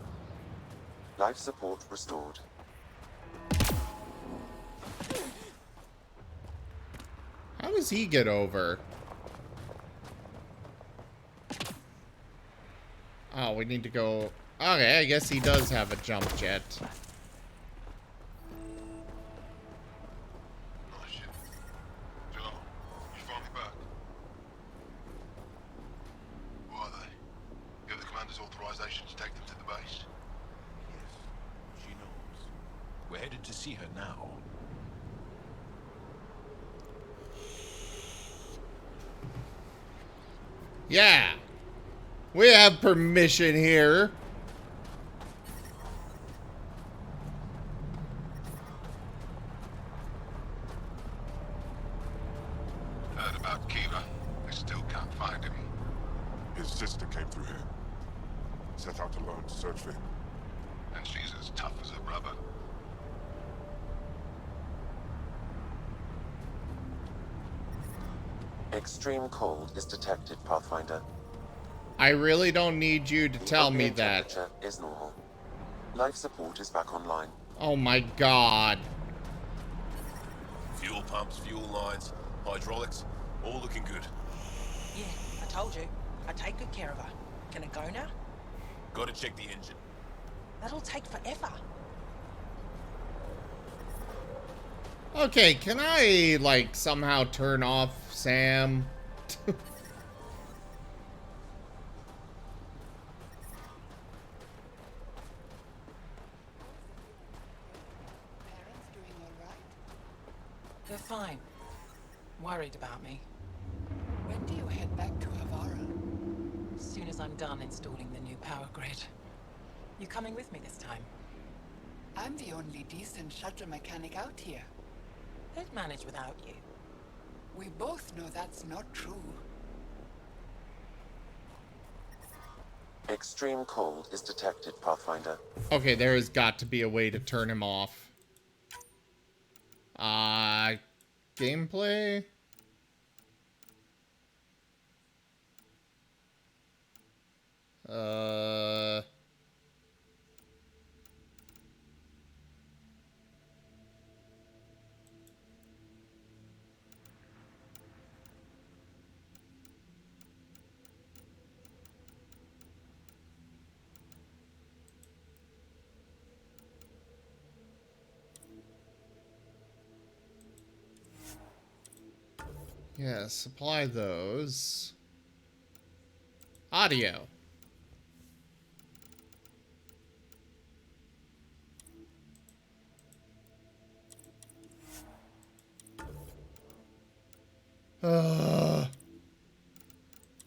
Life support restored. How does he get over? Oh, we need to go... Okay, I guess he does have a jump jet. We're headed to see her now. Yeah. We have permission here. Heard about Kiva. I still can't find him. His sister came through here. Set out alone to search for him. And she's as tough as a brother. Extreme cold is detected, Pathfinder. I really don't need you to tell me Ambient that. temperature is normal. Life support is back online. Oh my god. Fuel pumps, fuel lines, hydraulics, all looking good. Yeah, I told you. I take good care of her. Can it go now? Gotta check the engine. That'll take forever. Okay, can I, like, somehow turn off Sam? They're fine. Worried about me. When do you head back to Havara? As soon as I'm done installing the new power grid. You coming with me this time? I'm the only decent shuttle mechanic out here. They'd manage without you. We both know that's not true. Extreme cold is detected, Pathfinder. Okay, there has got to be a way to turn him off. Gameplay? Yeah, supply those. Audio.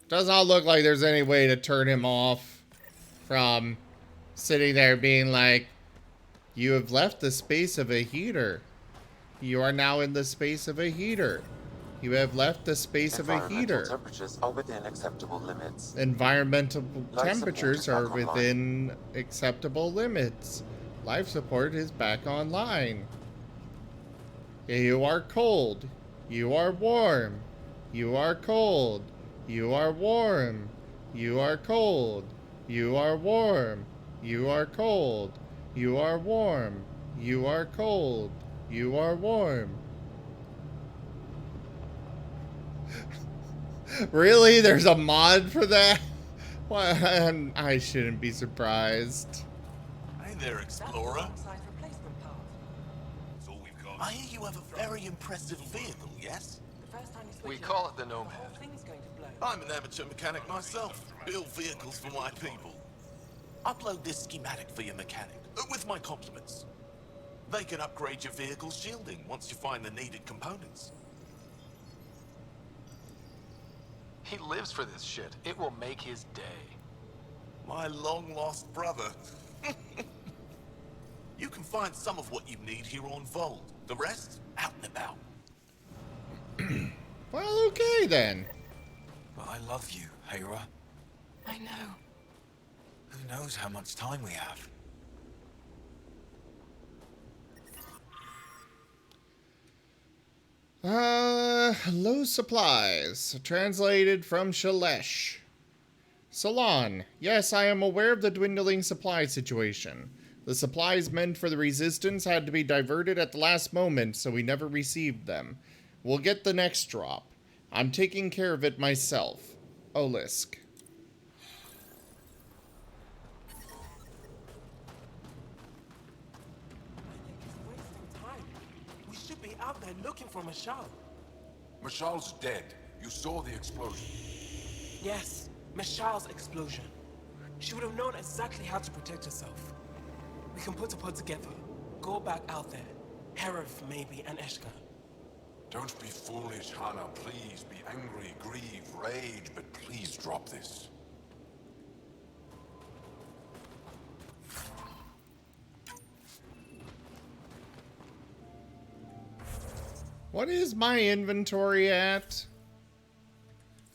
Does not look like there's any way to turn him off from sitting there being like, you have left the space of a heater. You are now in the space of a heater. You have left the space of a Environmental heater. temperatures are within acceptable limits. Environmental Life support temperatures is back are online. within acceptable limits. Life support is back online. You are cold. You are warm. You are cold. You are warm. You are cold. You are warm. You are cold. You are warm. You are cold. You are warm. Really? There's a mod for that? Well, I shouldn't be surprised. Hey there, Explorer. I hear you have a very impressive vehicle, yes? We call it the Nomad. I'm an amateur mechanic myself. Build vehicles for my people. Upload this schematic for your mechanic, with my compliments. They can upgrade your vehicle's shielding once you find the needed components. He lives for this shit. It will make his day. My long-lost brother. You can find some of what you need here on Vold. The rest, out and about. Well, okay then. Well, I love you, Hera. I know. Who knows how much time we have? Low supplies. Translated from Shalesh. Salon. Yes, I am aware of the dwindling supply situation. The supplies meant for the Resistance had to be diverted at the last moment, so we never received them. We'll get the next drop. I'm taking care of it myself. Olisk. We should be out there looking for Mashal. Mashal's dead. You saw the explosion. Yes, Mashal's explosion. She would have known exactly how to protect herself. We can put a pod together. Go back out there. Herif, maybe, and Eshka. Don't be foolish, Hana. Please be angry, grieve, rage, but please drop this. What is my inventory at?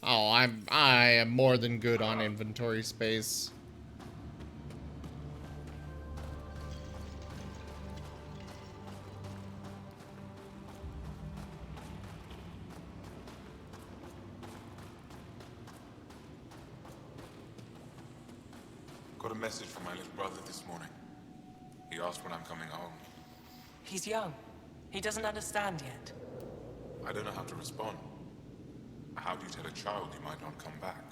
Oh, I am more than good on inventory space. Got a message from my little brother this morning. He asked when I'm coming home. He's young. He doesn't understand yet. I don't know how to respond. How do you tell a child you might not come back?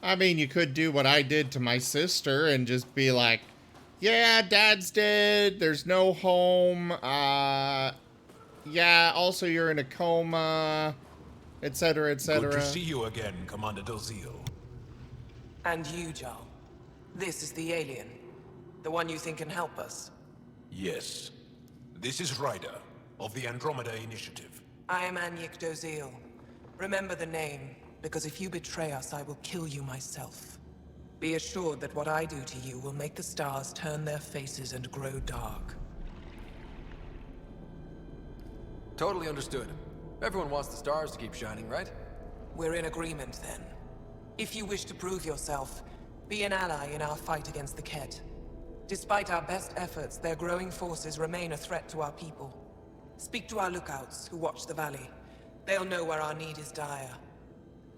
I mean, you could do what I did to my sister and just be like, yeah, Dad's dead, there's no home, yeah, also you're in a coma, etc., etc. Good to see you again, Commander Dozil. And you, Jarl. This is the alien. The one you think can help us. Yes. This is Ryder, of the Andromeda Initiative. I am Anyik Dozil. Remember the name, because if you betray us, I will kill you myself. Be assured that what I do to you will make the stars turn their faces and grow dark. Totally understood. Everyone wants the stars to keep shining, right? We're in agreement, then. If you wish to prove yourself, be an ally in our fight against the Kett. Despite our best efforts, their growing forces remain a threat to our people. Speak to our lookouts, who watch the valley. They'll know where our need is dire.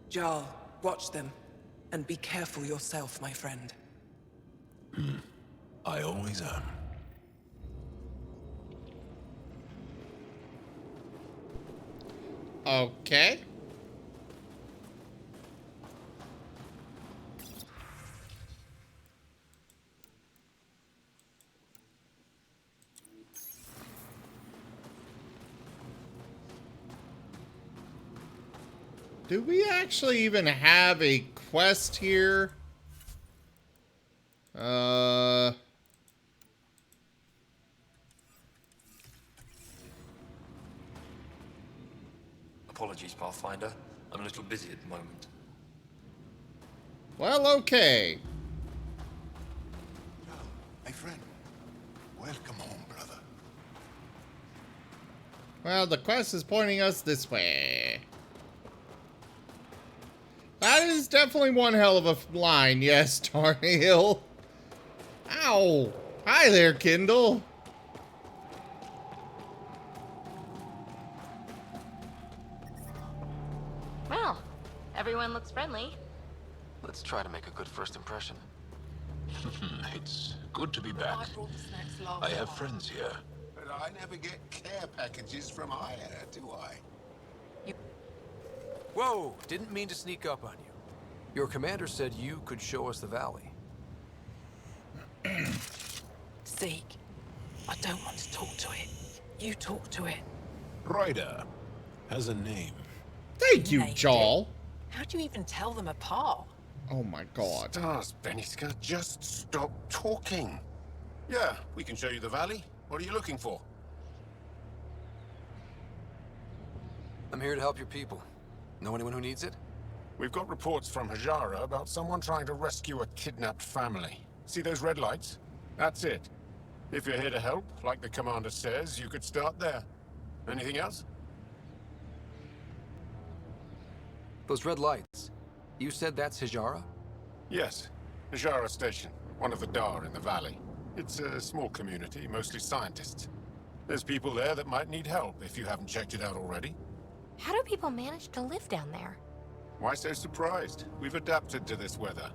Jarl, watch them. And be careful yourself, my friend. I always am. Okay. Do we actually even have a quest here? Apologies, Pathfinder. I'm a little busy at the moment. Well, okay. My friend, welcome home, brother. Well, the quest is pointing us this way. That is definitely one hell of a line, yes, Tarnhill. Ow! Hi there, Kindle. Well, everyone looks friendly. Let's try to make a good first impression. It's good to be back. I have friends here. But I never get care packages from Aya, do I? Whoa! Didn't mean to sneak up on you. Your commander said you could show us the valley. Zeke, I don't want to talk to it. You talk to it. Ryder has a name. Thank you, Named Jarl. How do you even tell them apart? Oh my god. Stars, Beniska, just stop talking. Yeah, we can show you the valley. What are you looking for? I'm here to help your people. Know anyone who needs it? We've got reports from Hajara about someone trying to rescue a kidnapped family. See those red lights? That's it. If you're here to help, like the commander says, you could start there. Anything else? Those red lights. You said that's Hijara? Yes. Hajara Station, one of the Dar in the valley. It's a small community, mostly scientists. There's people there that might need help if you haven't checked it out already. How do people manage to live down there? Why so surprised? We've adapted to this weather.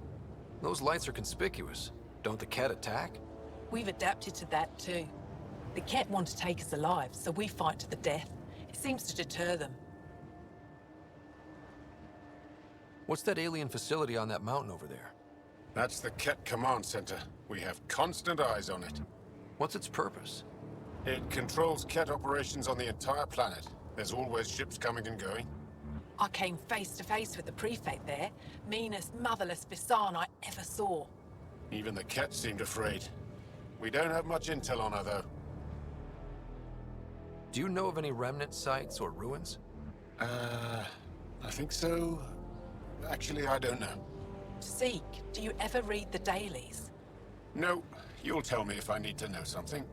Those lights are conspicuous. Don't the Kett attack? We've adapted to that too. The Kett want to take us alive, so we fight to the death. It seems to deter them. What's that alien facility on that mountain over there? That's the Kett Command Center. We have constant eyes on it. What's its purpose? It controls Kett operations on the entire planet. There's always ships coming and going. I came face to face with the prefect there. Meanest, motherless Bisan I ever saw. Even the Kett seemed afraid. We don't have much intel on her, though. Do you know of any remnant sites or ruins? I think so. Actually, I don't know. Zeke, do you ever read the dailies? No, you'll tell me if I need to know something.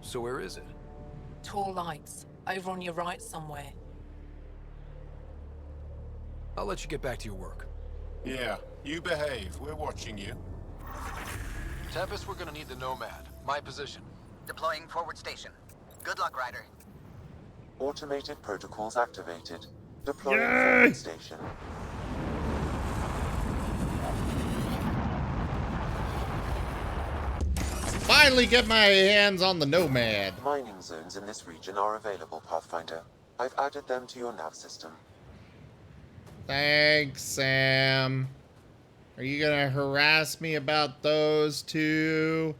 So where is it? Tall lights, over on your right somewhere. I'll let you get back to your work. Yeah, you behave. We're watching you. Tempest, we're gonna need the Nomad. My position. Deploying forward station. Good luck, Ryder. Automated protocols activated. Deploying Yay! forward station. Finally get my hands on the Nomad. Mining zones in this region are available, Pathfinder. I've added them to your nav system. Thanks, Sam. Are you gonna harass me about those two?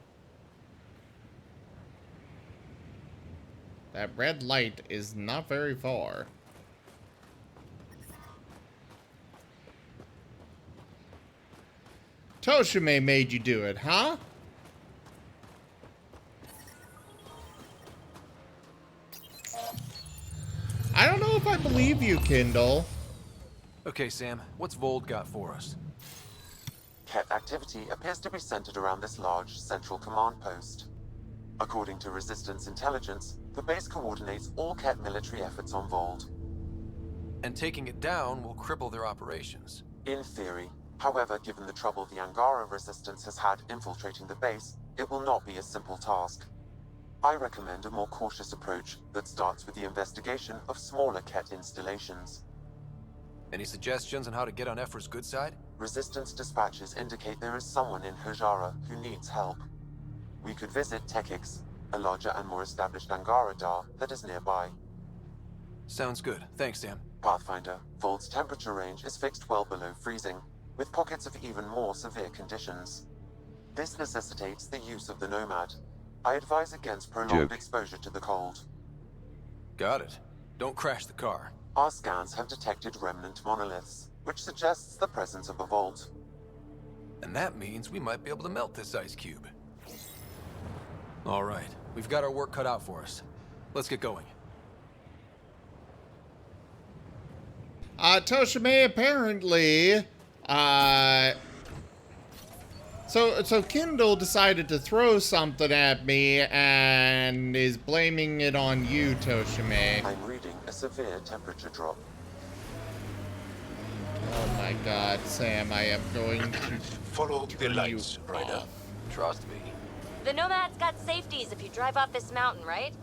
That red light is not very far. Toshime made you do it, huh? I don't know if I believe you, Kindle. Okay, Sam, what's Vold got for us? Kett activity appears to be centered around this large central command post. According to Resistance intelligence, the base coordinates all Kett military efforts on Vold. And taking it down will cripple their operations. In theory. However, given the trouble the Angara Resistance has had infiltrating the base, it will not be a simple task. I recommend a more cautious approach that starts with the investigation of smaller Kett installations. Any suggestions on how to get on Ephra's good side? Resistance dispatches indicate there is someone in Hajara who needs help. We could visit Tekix, a larger and more established Angara Dar that is nearby. Sounds good. Thanks, Sam. Pathfinder, Vold's temperature range is fixed well below freezing, with pockets of even more severe conditions. This necessitates the use of the Nomad. I advise against prolonged exposure to the cold. Got it. Don't crash the car. Our scans have detected remnant monoliths, which suggests the presence of a vault. And that means we might be able to melt this ice cube. All right, we've got our work cut out for us. Let's get going. Toshime, apparently, So Kindle decided to throw something at me and is blaming it on you, Toshime. I'm reading a severe temperature drop. Oh my god, Sam, I am going to follow the lights, Ryder. Trust me. The Nomad's got safeties if you drive off this mountain, right?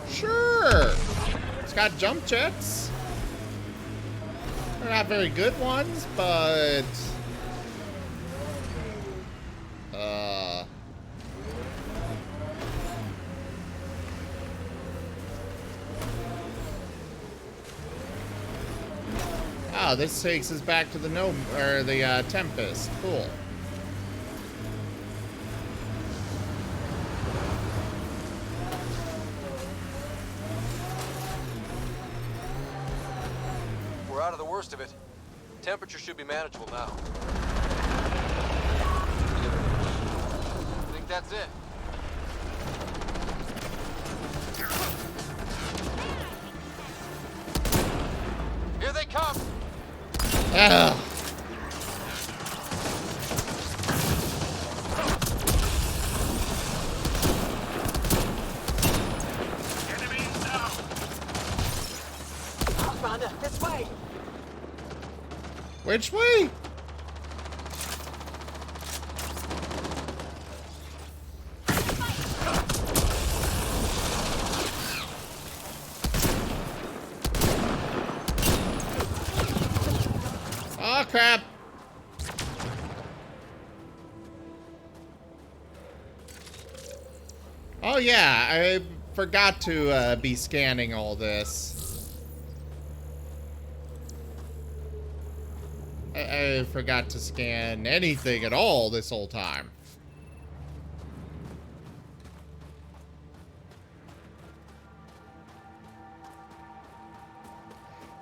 Sure. It's got jump jets. They're not very good ones, but oh, this takes us back to the Tempest. Cool. We're out of the worst of it. Temperature should be manageable now. I think that's it. Here they come! Ah. Commander, this way! Which way? Oh, crap. Oh, yeah, I forgot to be scanning all this. I forgot to scan anything at all this whole time.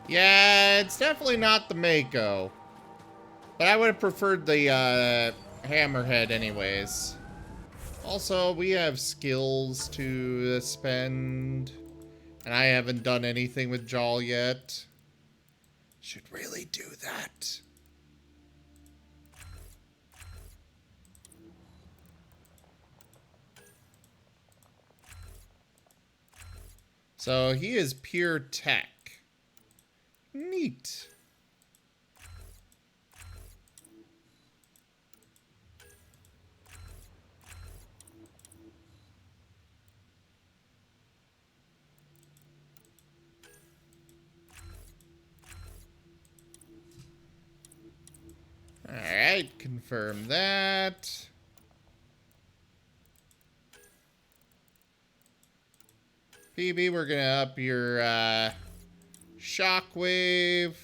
Yeah, it's definitely not the Mako. But I would have preferred the Hammerhead anyways. Also, we have skills to spend. And I haven't done anything with Jaw yet. Should really do that. So he is pure tech. Neat. All right, confirm that. PB, we're gonna up your shockwave.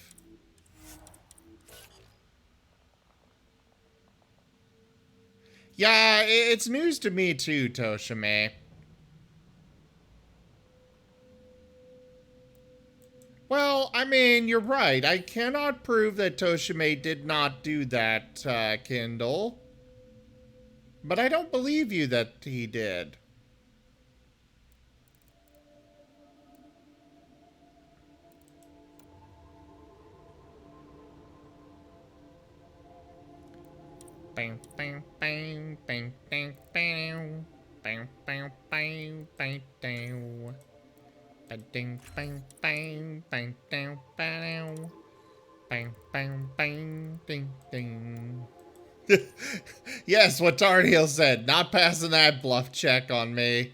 Yeah, it's news to me too, Toshime. Well, I mean, you're right. I cannot prove that Toshime did not do that, Kindle. But I don't believe you that he did. Bang, bang, bang, bang, bang, bang, bang, bang, bang, bang, bang. Ding, bang, bang, bang, bang, bang, bang, bang, bang, ding, ding. Yes, what Tardiel said. Not passing that bluff check on me.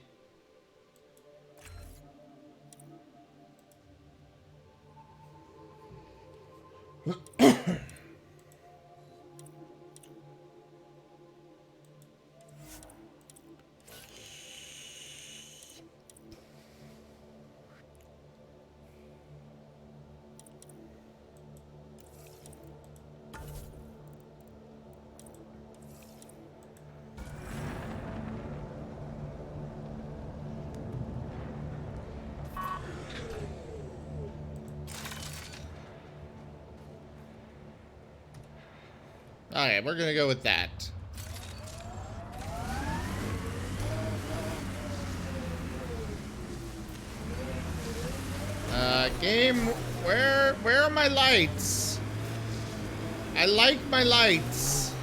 Alright, we're gonna go with that. Game, where are my lights? I like my lights.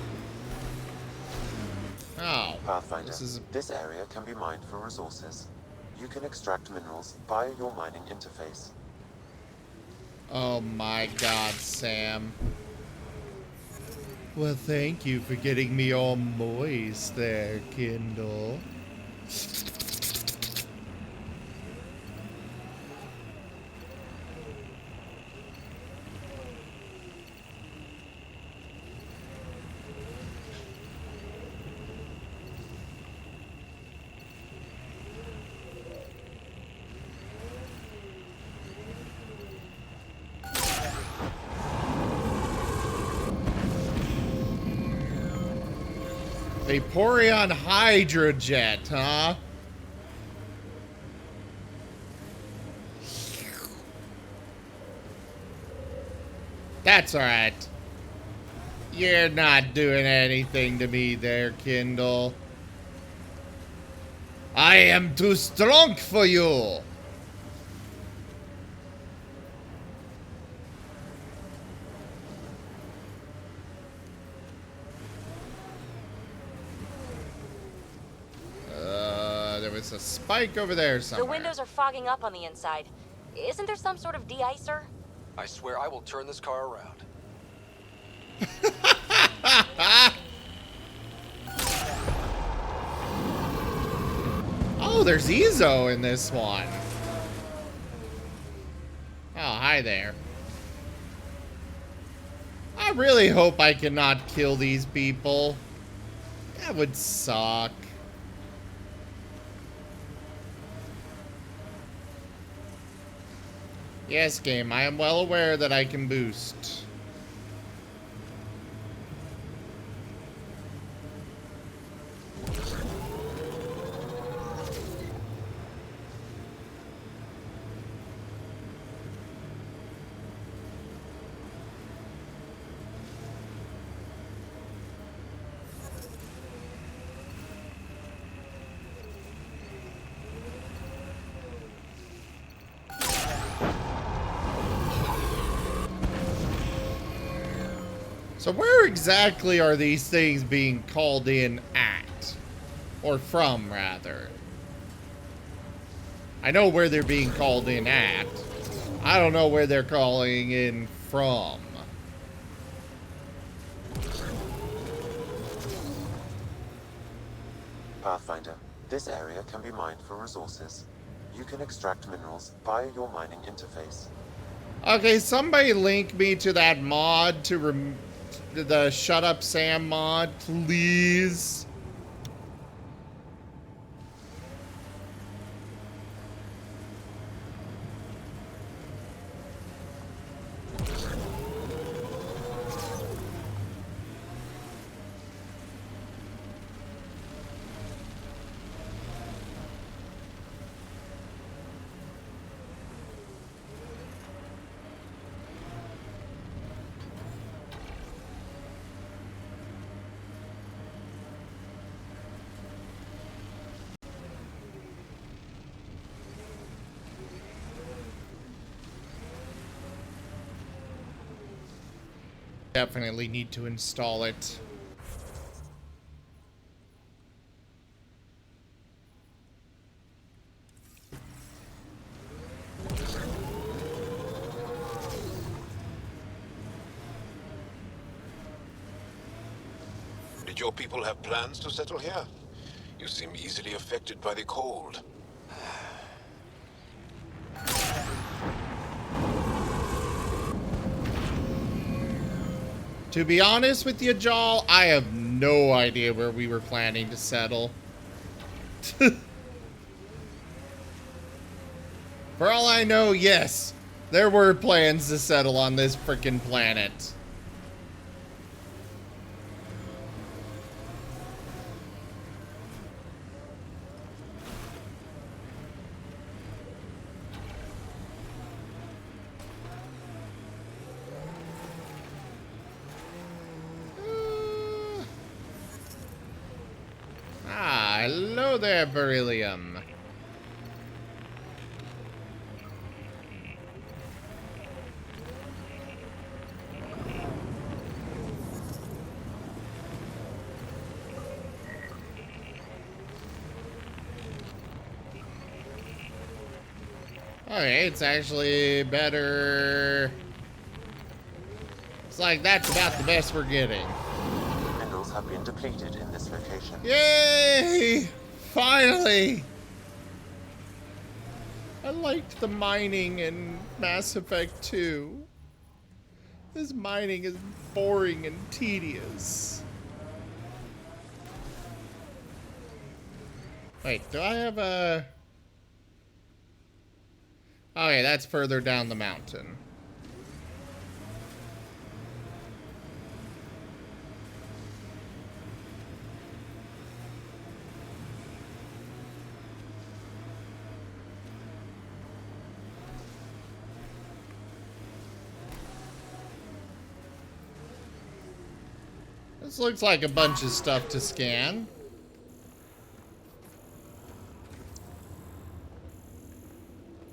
Pathfinder, This this area can be mined for resources. You can extract minerals via your mining interface. Oh my god, Sam. Well, thank you for getting me all moist there, Kindle. Vaporeon Hydrojet, huh? That's alright. You're not doing anything to me there, Kindle. I am too strong for you. There was a spike over there somewhere. The windows are fogging up on the inside. Isn't there some sort of de-icer? I swear I will turn this car around. Oh, there's Ezo in this one. Oh, hi there. I really hope I cannot kill these people. That would suck. Yes, game, I am well aware that I can boost. So where exactly are these things being called in at? Or from, rather. I know where they're being called in at. I don't know where they're calling in from. Pathfinder, this area can be mined for resources. You can extract minerals via your mining interface. Okay, somebody link me to that mod to the Shut Up Sam mod, please. Definitely need to install it. Did your people have plans to settle here? You seem easily affected by the cold. To be honest with you, Jal, I have no idea where we were planning to settle. For all I know, yes, there were plans to settle on this frickin' planet. Hello there, beryllium. Okay, it's actually better. It's like that's about the best we're getting. Minerals have been depleted in this location. Yay! Finally! I liked the mining in Mass Effect 2. This mining is boring and tedious. Wait, do I have a... Okay, that's further down the mountain. This looks like a bunch of stuff to scan.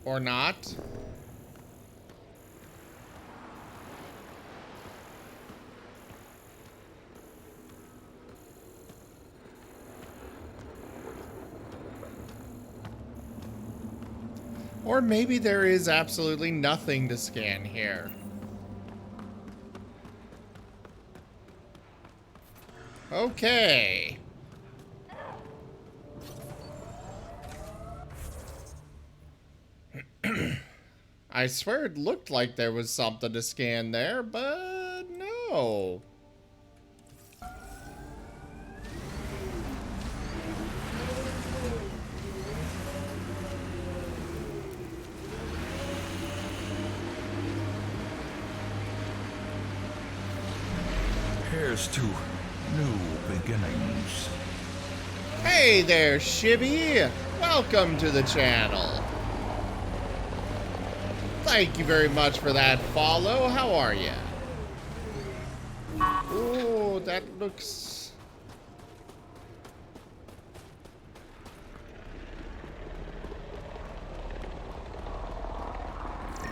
Or not. Or maybe there is absolutely nothing to scan here. Okay. I swear it looked like there was something to scan there, but no. Here's to new beginnings. Hey there, Shibby! Welcome to the channel. Thank you very much for that follow. How are you? Oh, that looks...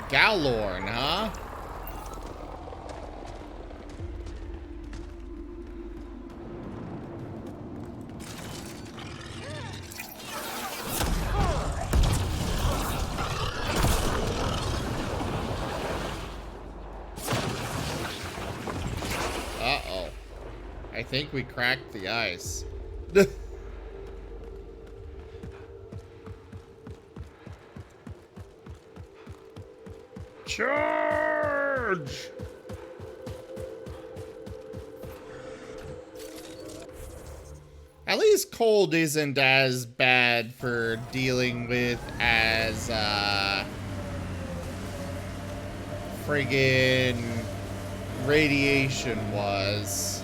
Galorn, huh? Uh-oh. I think we cracked the ice. Charge! At least cold isn't as bad for dealing with as, friggin' radiation was.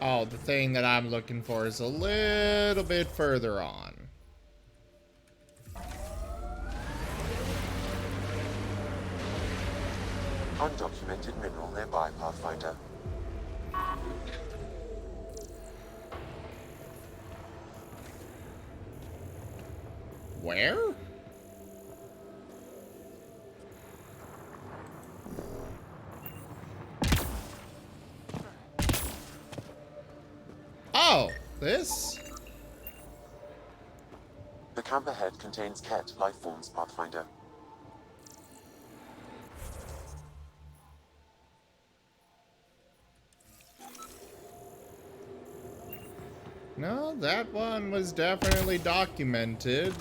Oh, the thing that I'm looking for is a little bit further on. Undocumented mineral nearby, Pathfinder. Where? Oh, this? The camp ahead contains Kett life forms, Pathfinder. No, that one was definitely documented.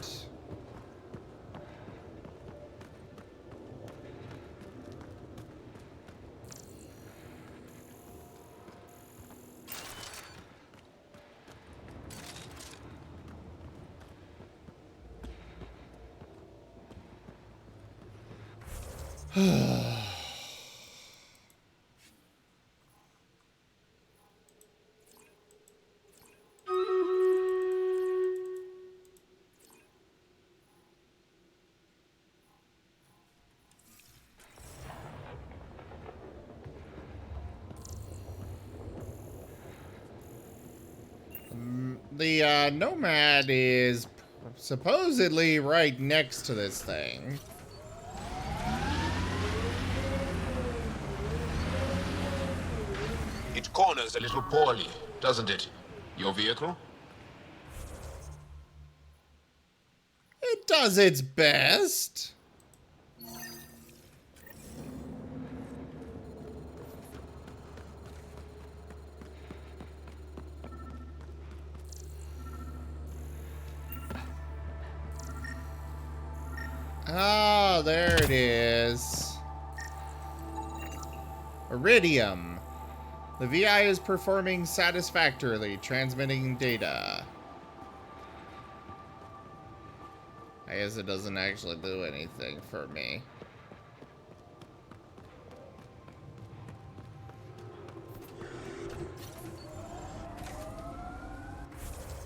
The Nomad is supposedly right next to this thing. It It corners a little poorly, doesn't it? Your vehicle? It does its best. Ah, there it is. Iridium. The VI is performing satisfactorily, transmitting data. I guess it doesn't actually do anything for me.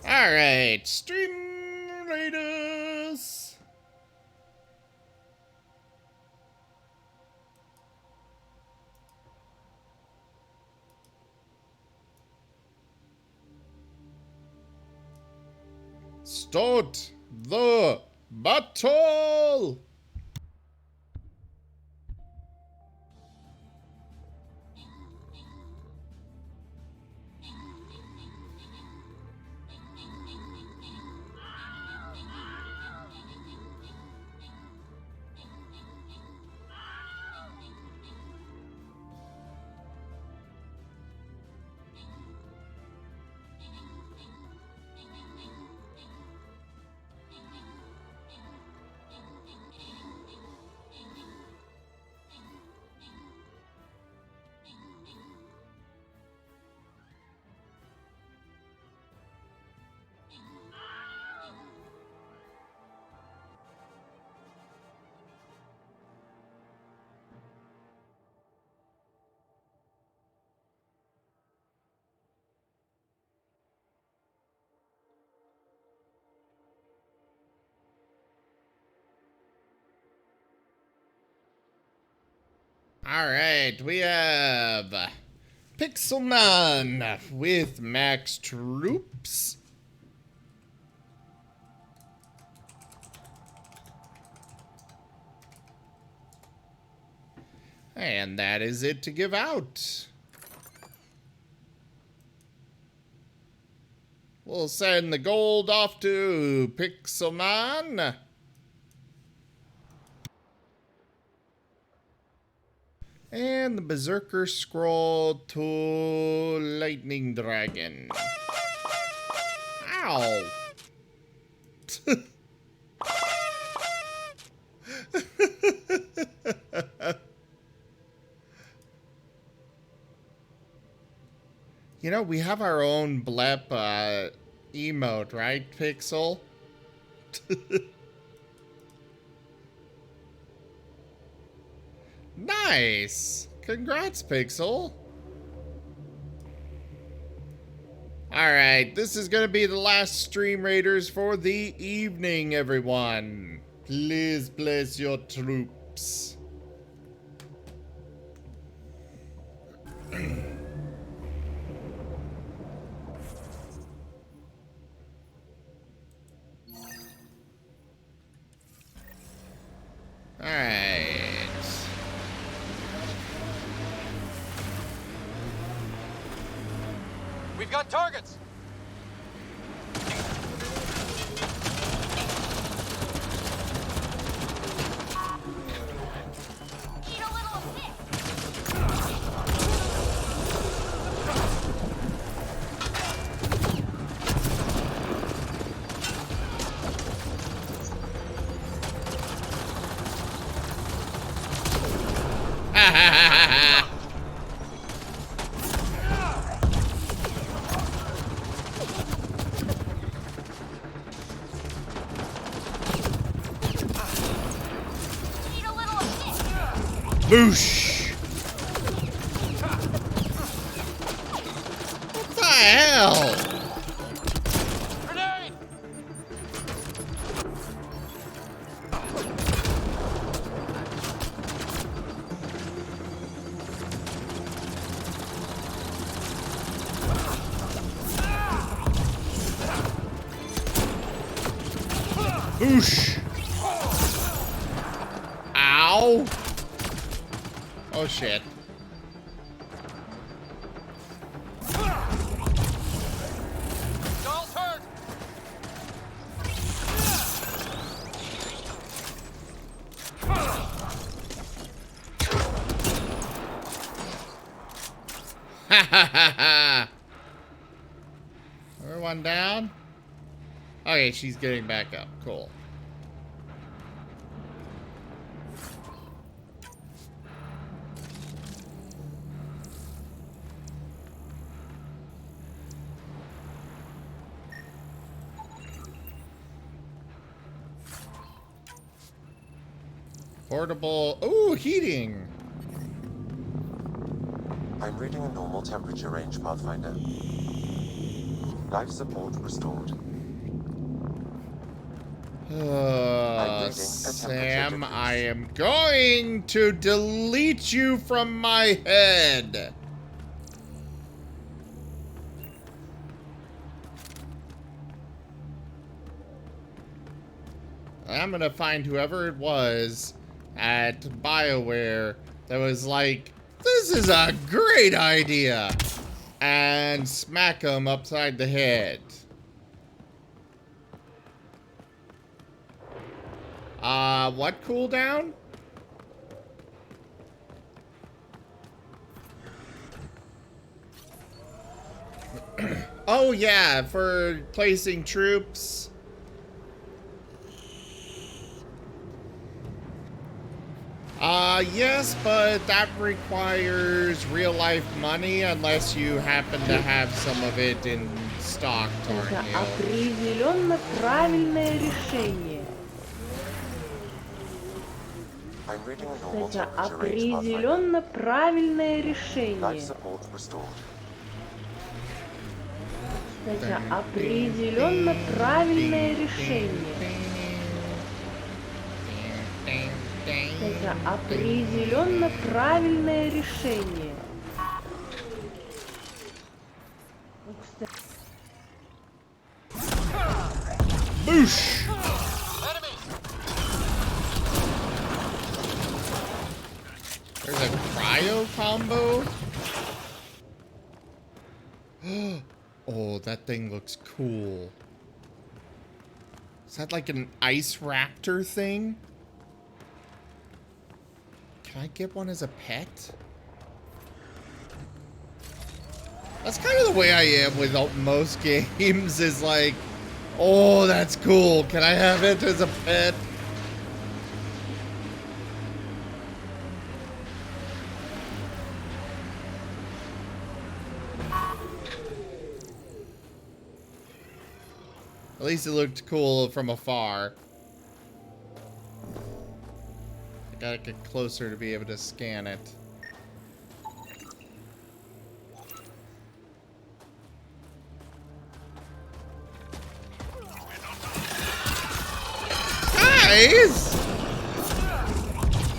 Alright, Stream Raiders. Start the battle! Alright, we have Pixelman with max troops. And that is it to give out. We'll send the gold off to Pixelman. And the Berserker Scroll to Lightning Dragon. Ow! You know, we have our own blep emote, right, Pixel? Nice! Congrats, Pixel! Alright, this is gonna be the last Stream Raiders for the evening, everyone. Please place your troops. Alright. We've got targets! Boosh! What the hell? Grenade! Boosh! Ow! Oh shit. Ha ha ha ha! Everyone down? Okay, she's getting back up. Cool. Portable. Ooh, heating. I'm reading a normal temperature range, Pathfinder. Life support restored. Sam, I am going to delete you from my head. I'm gonna find whoever it was at BioWare that was like, this is a great idea, and smack him upside the head. What cooldown? Oh yeah, for placing troops. Yes, but that requires real-life money unless you happen to have some of it in stock, Это Tornio. определенно правильное решение. I'm reading a normal Это temperature range, Pathfinder. определенно правильное Life решение. support restored. Это определенно правильное решение. Это определенно правильное решение. Boosh! There's a cryo combo. Oh, that thing looks cool. Is that like an ice raptor thing? Can I get one as a pet? That's kind of the way I am with most games, is like, oh, that's cool. Can I have it as a pet? At least it looked cool from afar. I gotta get closer to be able to scan it. Guys!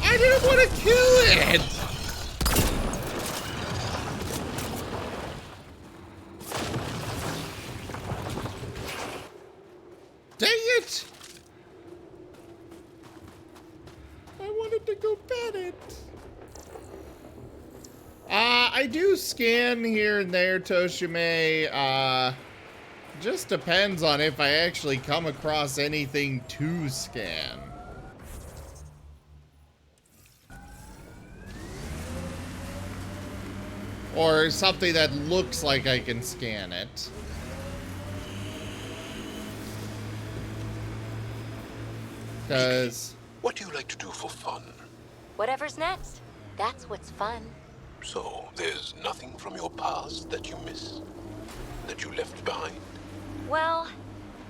I didn't want to kill it! Dang it! I wanted to go pet it. I do scan here and there, Toshime. Just depends on if I actually come across anything to scan. Or something that looks like I can scan it. Because... What do you like to do for fun? Whatever's next. That's what's fun. So, there's nothing from your past that you miss? That you left behind? Well,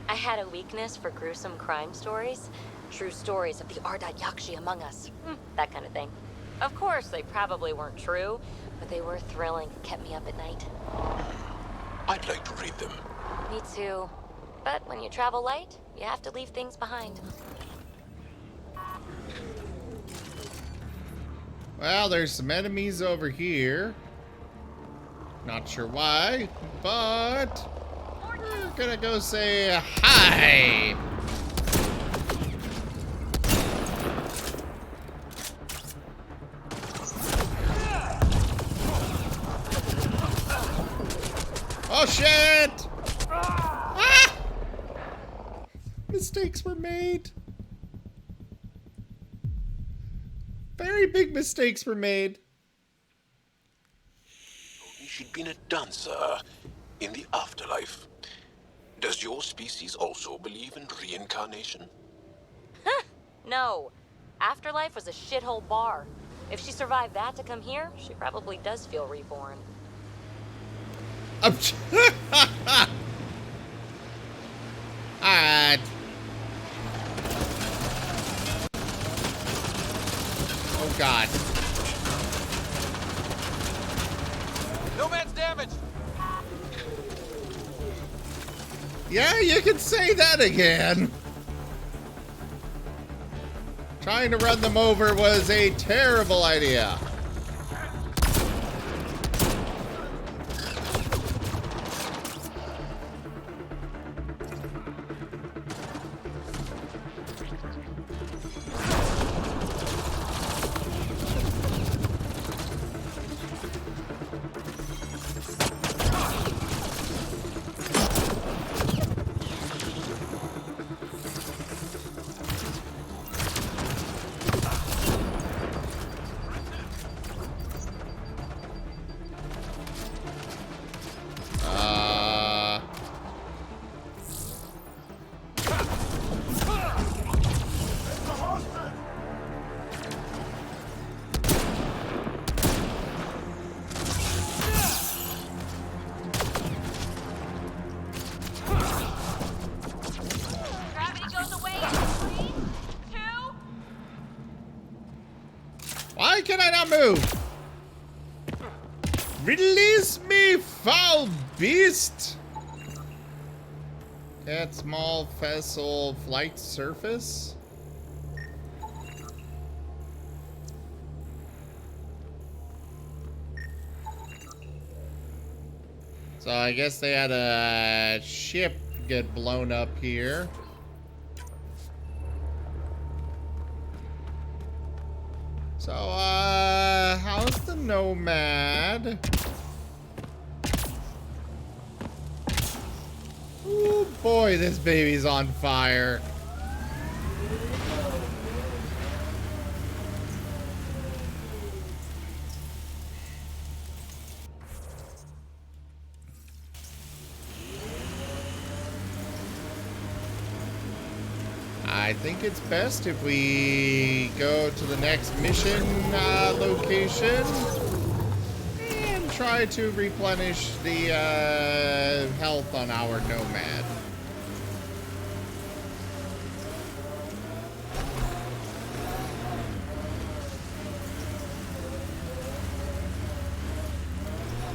I had a weakness for gruesome crime stories. True stories of the Ardat Yakshi among us. That kind of thing. Of course, they probably weren't true, but they were thrilling and kept me up at night. I'd like to read them. Me too. But when you travel light, you have to leave things behind. Well, there's some enemies over here. Not sure why, but we're gonna go say hi. Oh shit! Ah! Mistakes were made. Very big mistakes were made. she'd been a dancer in the afterlife. Does your species also believe in reincarnation? No. Afterlife was a shithole bar. If she survived that to come here, she probably does feel reborn. Alright. Oh god. No man's damaged! Yeah, you can say that again. Trying to run them over was a terrible idea. Why can I not move? Release me, foul beast! Cat small vessel flight surface? So I guess they had a ship get blown up here. So, how's the Nomad? Ooh, boy, this baby's on fire. I think it's best if we go to the next mission location and try to replenish the health on our Nomad.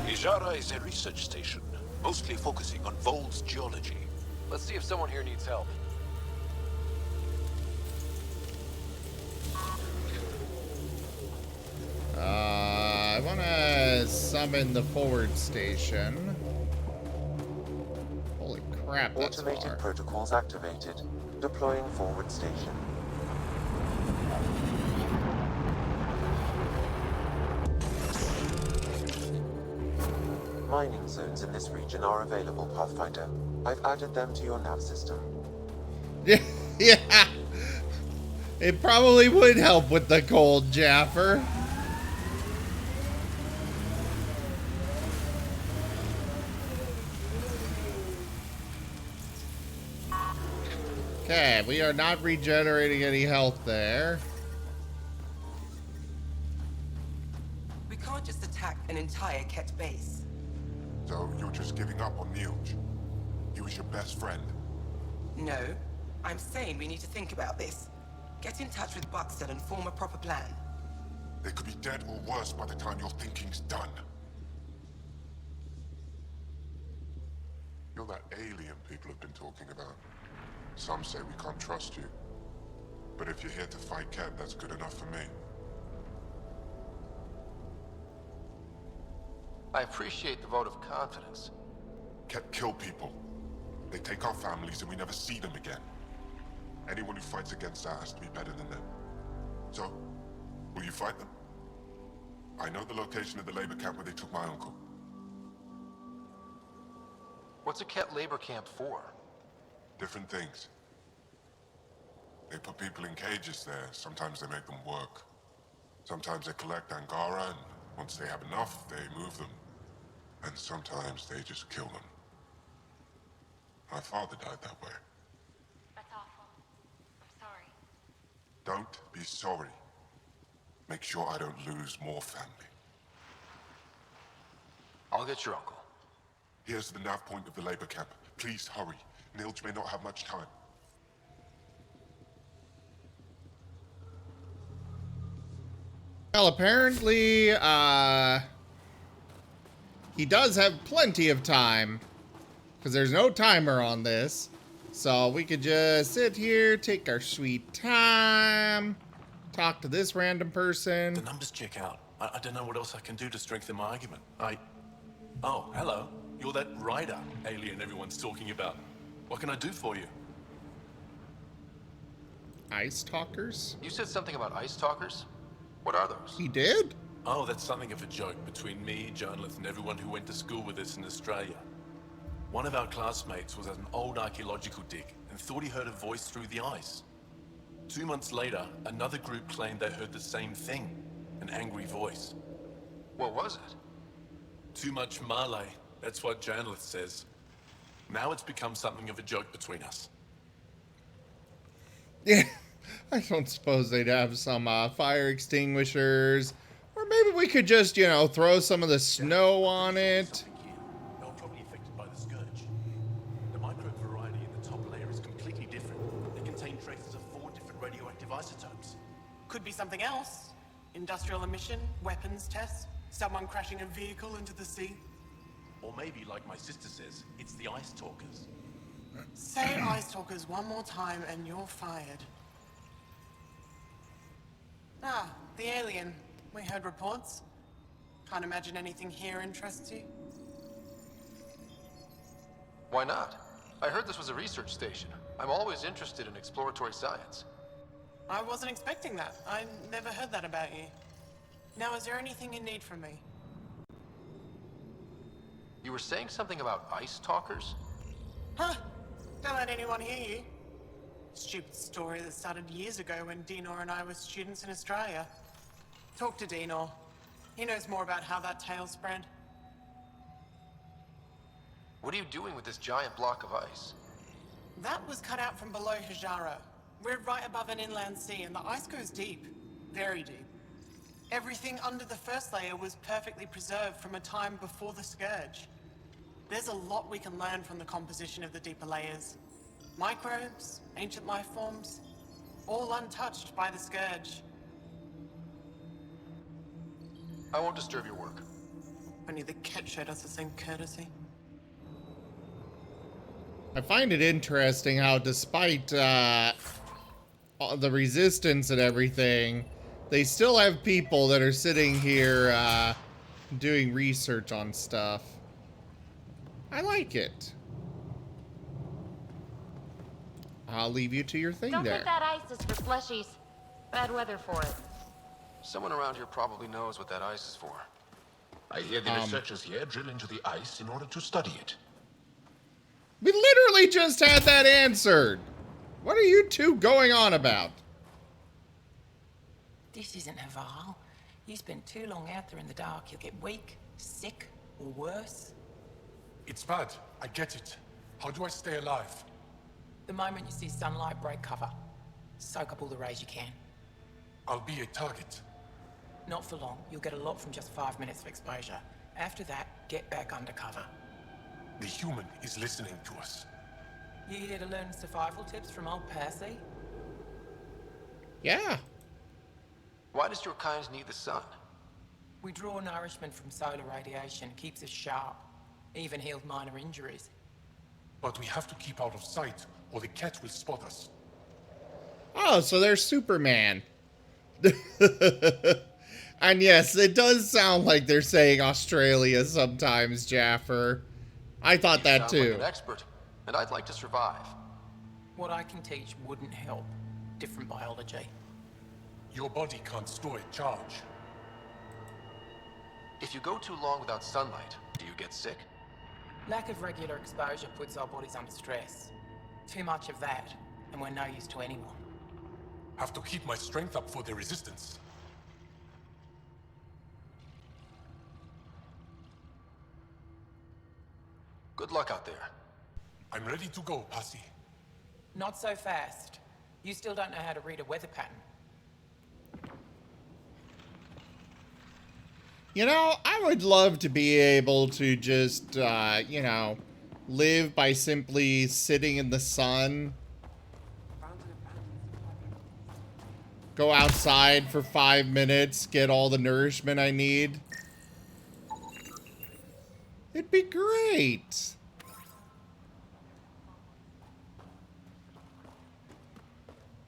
Ijara is a research station, mostly focusing on Vol's geology. Let's see if someone here needs help. I want to summon the forward station. Holy crap, that's Automated far. protocols activated. Deploying forward station. Mining zones in this region are available, Pathfinder. I've added them to your nav system. Yeah. It probably would help with the cold, Jaffer. Okay, we are not regenerating any health there. We can't just attack an entire Kett base. So you're just giving up on Neilj? He was your best friend. No, I'm saying we need to think about this. Get in touch with Buxton and form a proper plan. They could be dead or worse by the time your thinking's done. You're that alien people have been talking about. Some say we can't trust you. But if you're here to fight Kett, that's good enough for me. I appreciate the vote of confidence. Kett kill people. They take our families and we never see them again. Anyone who fights against that has to be better than them. So, will you fight them? I know the location of the labor camp where they took my uncle. What's a Kett labor camp for? Different things. They put people in cages there. Sometimes they make them work. Sometimes they collect Angara, and once they have enough, they move them. And sometimes they just kill them. My father died that way. That's awful. I'm sorry. Don't be sorry. Make sure I don't lose more family. I'll get your uncle. Here's the nav point of the labor camp. Please hurry. Nilge may not have much time. Well, apparently, he does have plenty of time, because there's no timer on this. So we could just sit here, take our sweet time, talk to this random person. The numbers check out. I don't know what else I can do to strengthen my argument. Oh, hello. You're that rider alien everyone's talking about. What can I do for you? Ice talkers? You said something about ice talkers? What are those? He did? Oh, that's something of a joke between me, journalists, and everyone who went to school with us in Australia. One of our classmates was at an old archaeological dig and thought he heard a voice through the ice. 2 months later, another group claimed they heard the same thing, an angry voice. What was it? Too much Malay, that's what journalist says. Now it's become something of a joke between us. Yeah, I don't suppose they'd have some fire extinguishers. Or maybe we could just, you know, throw some of the snow on it. They were probably affected by the scourge. The microbe variety in the top layer is completely different. They contain traces of 4 different radioactive isotopes. Could be something else. Industrial emission, weapons tests, someone crashing a vehicle into the sea. Or maybe, like my sister says, it's the ice talkers. Say ice talkers one more time and you're fired. Ah, the alien. We heard reports. Can't imagine anything here interests you. Why not? I heard this was a research station. I'm always interested in exploratory science. I wasn't expecting that. I never heard that about you. Now, is there anything you need from me? You were saying something about ice talkers? Huh? Don't let anyone hear you. Stupid story that started years ago when Dinor and I were students in Australia. Talk to Dinor. He knows more about how that tale spread. What are you doing with this giant block of ice? That was cut out from below Hajara. We're right above an inland sea and the ice goes deep. Very deep. Everything under the first layer was perfectly preserved from a time before the Scourge. There's a lot we can learn from the composition of the deeper layers. Microbes, ancient life forms, all untouched by the Scourge. I won't disturb your work. Only the Kett showed us the same courtesy. I find it interesting how despite all the resistance and everything, they still have people that are sitting here doing research on stuff. I like it. I'll leave you to your thing Don't there. think that ice is for slushies. Bad weather for it. Someone around here probably knows what that ice is for. I hear the researchers here drill into the ice in order to study it. We literally just had that answered. What are you two going on about? This isn't Haval. You spend too long out there in the dark, you'll get weak, sick, or worse. It's bad. I get it. How do I stay alive? The moment you see sunlight, break cover. Soak up all the rays you can. I'll be a target. Not for long. You'll get a lot from just 5 minutes of exposure. After that, get back under cover. The human is listening to us. You here to learn survival tips from old Percy? Yeah. Why does your kind need the sun? We draw nourishment from solar radiation, keeps us sharp. Even healed minor injuries. But we have to keep out of sight, or the Kett will spot us. Oh, so there's Superman. And yes, it does sound like they're saying Australia sometimes, Jaffer. I thought that sound too. like an expert, and I'd like to survive. What I can teach wouldn't help. Different biology. Your body can't store a charge. If you go too long without sunlight, do you get sick? Lack of regular exposure puts our bodies under stress. Too much of that, and we're no use to anyone. Have to keep my strength up for the resistance. Good luck out there. I'm ready to go, Posse. Not so fast. You still don't know how to read a weather pattern. You know, I would love to be able to just, you know, live by simply sitting in the sun. Go outside for 5 minutes, get all the nourishment I need. It'd be great.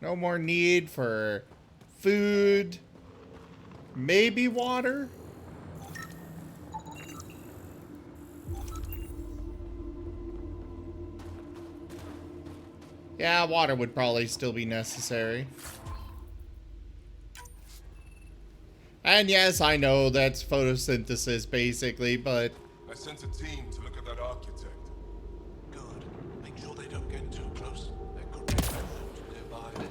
No more need for food. Maybe water. Yeah, water would probably still be necessary. And yes, I know that's photosynthesis basically, but... I sent a team to look at that architect. Good. Make sure they don't get too close. There could be a revolt nearby.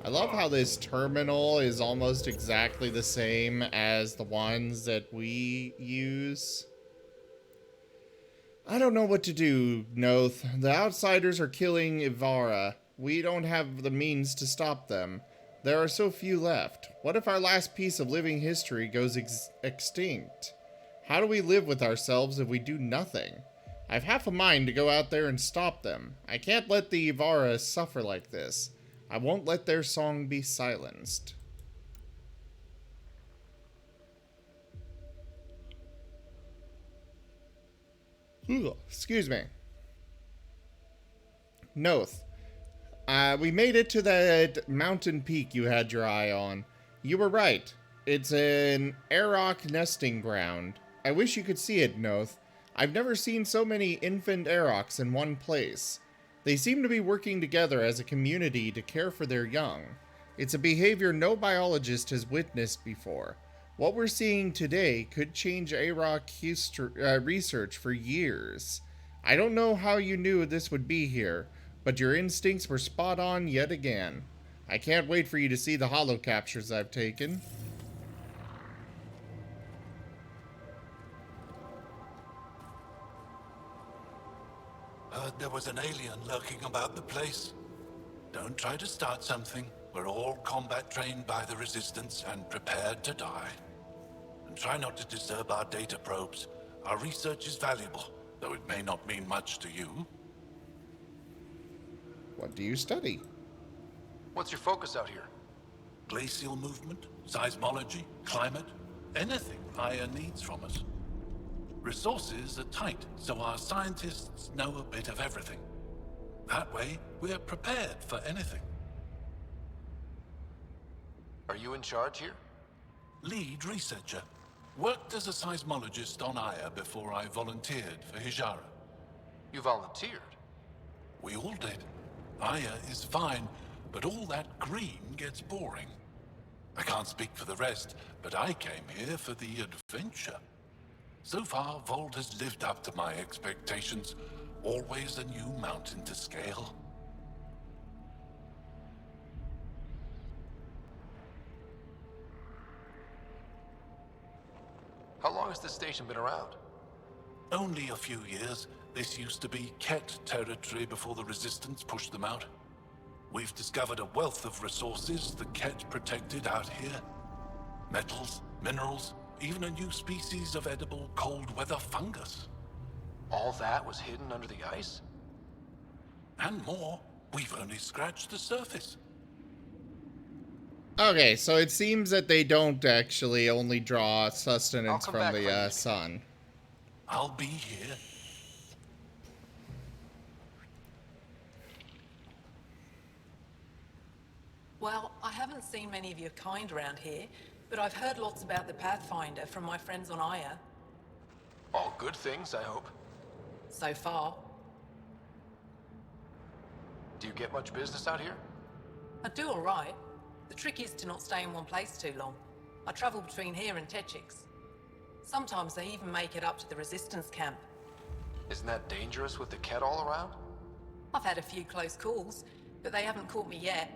I love how this terminal is almost exactly the same as the ones that we use. I don't know what to do, Noth. The outsiders are killing Ivara. We don't have the means to stop them. There are so few left. What if our last piece of living history goes extinct? How do we live with ourselves if we do nothing? I've half a mind to go out there and stop them. I can't let the Ivara suffer like this. I won't let their song be silenced. Ooh, excuse me. Noth. We made it to that mountain peak you had your eye on. You were right. It's an Aerok nesting ground. I wish you could see it, Noth. I've never seen so many infant Aeroks in one place. They seem to be working together as a community to care for their young. It's a behavior no biologist has witnessed before. What we're seeing today could change Aerok research for years. I don't know how you knew this would be here, but your instincts were spot on yet again. I can't wait for you to see the holo captures I've taken. Heard there was an alien lurking about the place. Don't try to start something. We're all combat trained by the Resistance and prepared to die. And try not to disturb our data probes. Our research is valuable, though it may not mean much to you. What do you study? What's your focus out here? Glacial movement, seismology, climate, anything Aya needs from us. Resources are tight, so our scientists know a bit of everything. That way, we're prepared for anything. Are you in charge here? Lead researcher. Worked as a seismologist on Aya before I volunteered for Hijara. You volunteered? We all did. Aya is fine, but all that green gets boring. I can't speak for the rest, but I came here for the adventure. So far, Vold has lived up to my expectations. Always a new mountain to scale. How long has this station been around? Only a few years. This used to be Kett territory before the Resistance pushed them out. We've discovered a wealth of resources the Kett protected out here. Metals, minerals, even a new species of edible cold weather fungus. All that was hidden under the ice? And more. We've only scratched the surface. Okay, so it seems that they don't actually only draw sustenance from the sun. I'll be here. Well, I haven't seen many of your kind around here, but I've heard lots about the Pathfinder from my friends on Aya. All good things, I hope. So far. Do you get much business out here? I do all right. The trick is to not stay in one place too long. I travel between here and Techix. Sometimes they even make it up to the Resistance camp. Isn't that dangerous with the Kett all around? I've had a few close calls, but they haven't caught me yet.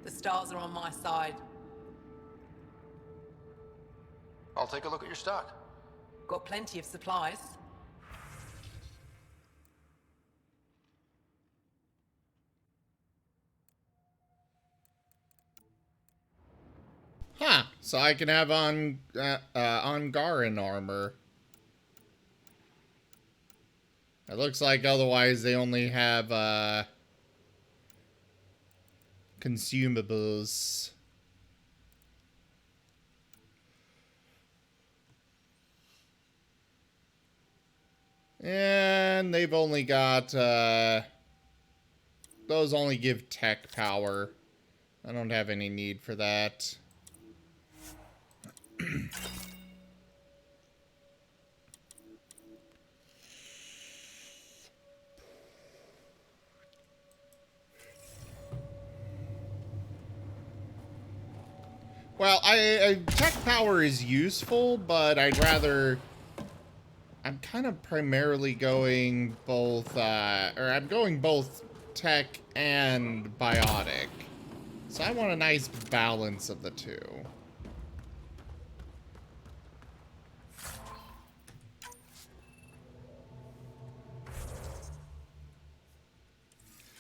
The stars are on my side. I'll take a look at your stock. Got plenty of supplies. Huh. So I can have Angaran armor. It looks like otherwise they only have consumables. And they've only got those only give tech power. I don't have any need for that. Well, tech power is useful, but I'd rather... I'm kind of primarily going both, I'm going both tech and biotic. So I want a nice balance of the two.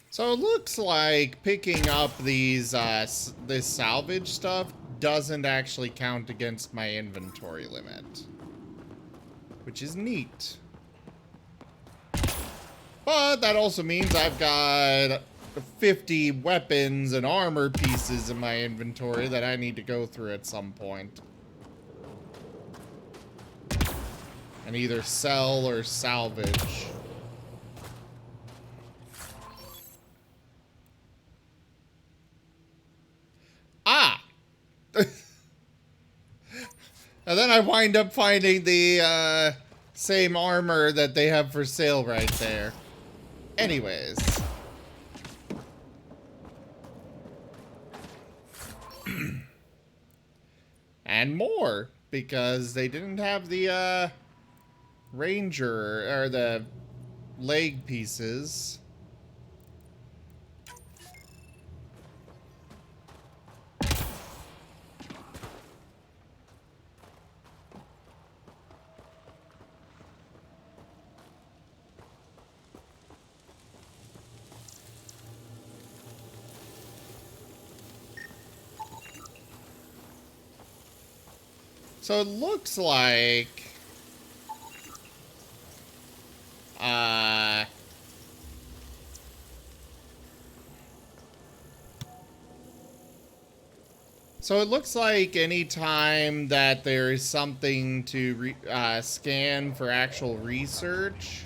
So it looks like picking up these, this salvage stuff doesn't actually count against my inventory limit. Which is neat. But that also means I've got 50 weapons and armor pieces in my inventory that I need to go through at some point. And either sell or salvage. Ah! And then I wind up finding the same armor that they have for sale right there. Anyways. And more, because they didn't have the ranger, or the leg pieces. So it looks like... So it looks like any time that there is something to scan for actual research,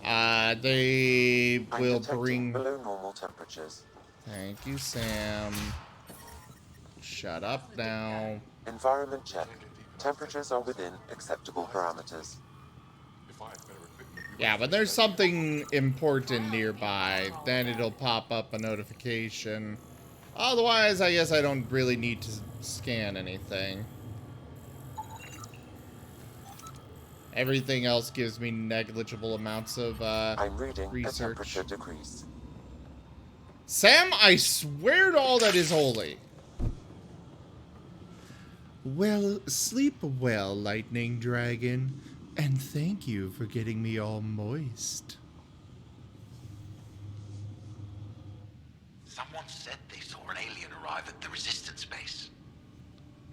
they will bring... below normal temperatures. Thank you, Sam. Shut up now. Environment check. Temperatures are within acceptable parameters. Yeah, but there's something important nearby, then it'll pop up a notification. Otherwise, I guess I don't really need to scan anything. Everything else gives me negligible amounts of I'm reading research. a temperature decrease. Sam, I swear to all that is holy. Well, sleep well, lightning dragon, and thank you for getting me all moist. Someone said they saw an alien arrive at the resistance base.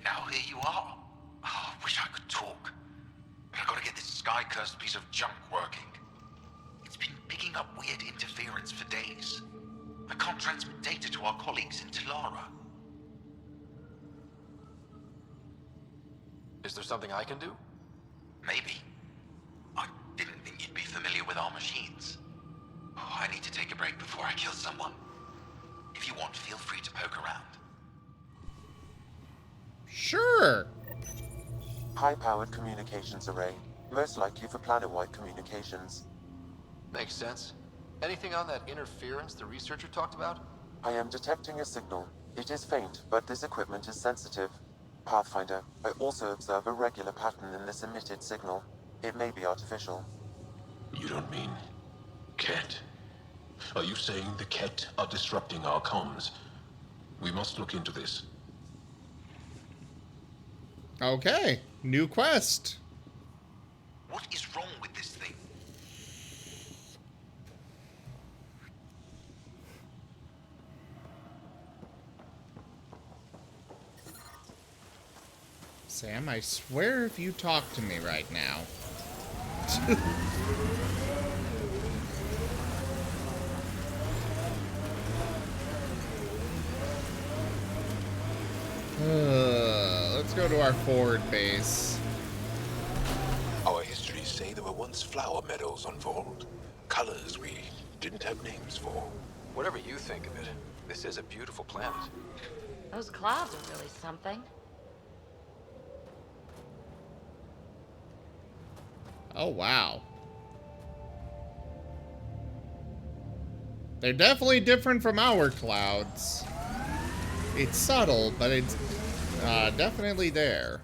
Now here you are. Oh, I wish I could talk. But I gotta get this sky-cursed piece of junk working. It's been picking up weird interference for days. I can't transmit data to our colleagues in Talara. Is there something I can do? Maybe. I didn't think you'd be familiar with our machines. Oh, I need to take a break before I kill someone. If you want, feel free to poke around. Sure. High-powered communications array. Most likely for planet-wide communications. Makes sense. Anything on that interference the researcher talked about? I am detecting a signal. It is faint, but this equipment is sensitive. Pathfinder, I also observe a regular pattern in this emitted signal. It may be artificial. You don't mean Kett? Are you saying the Kett are disrupting our comms? We must look into this. Okay, new quest. What is wrong with this thing? Sam, I swear if you talk to me right now. Let's go to our forward base. Our histories say there were once flower meadows on Vold. Colors we didn't have names for. Whatever you think of it, this is a beautiful planet. Those clouds are really something. Oh, wow. They're definitely different from our clouds. It's subtle, but it's definitely there.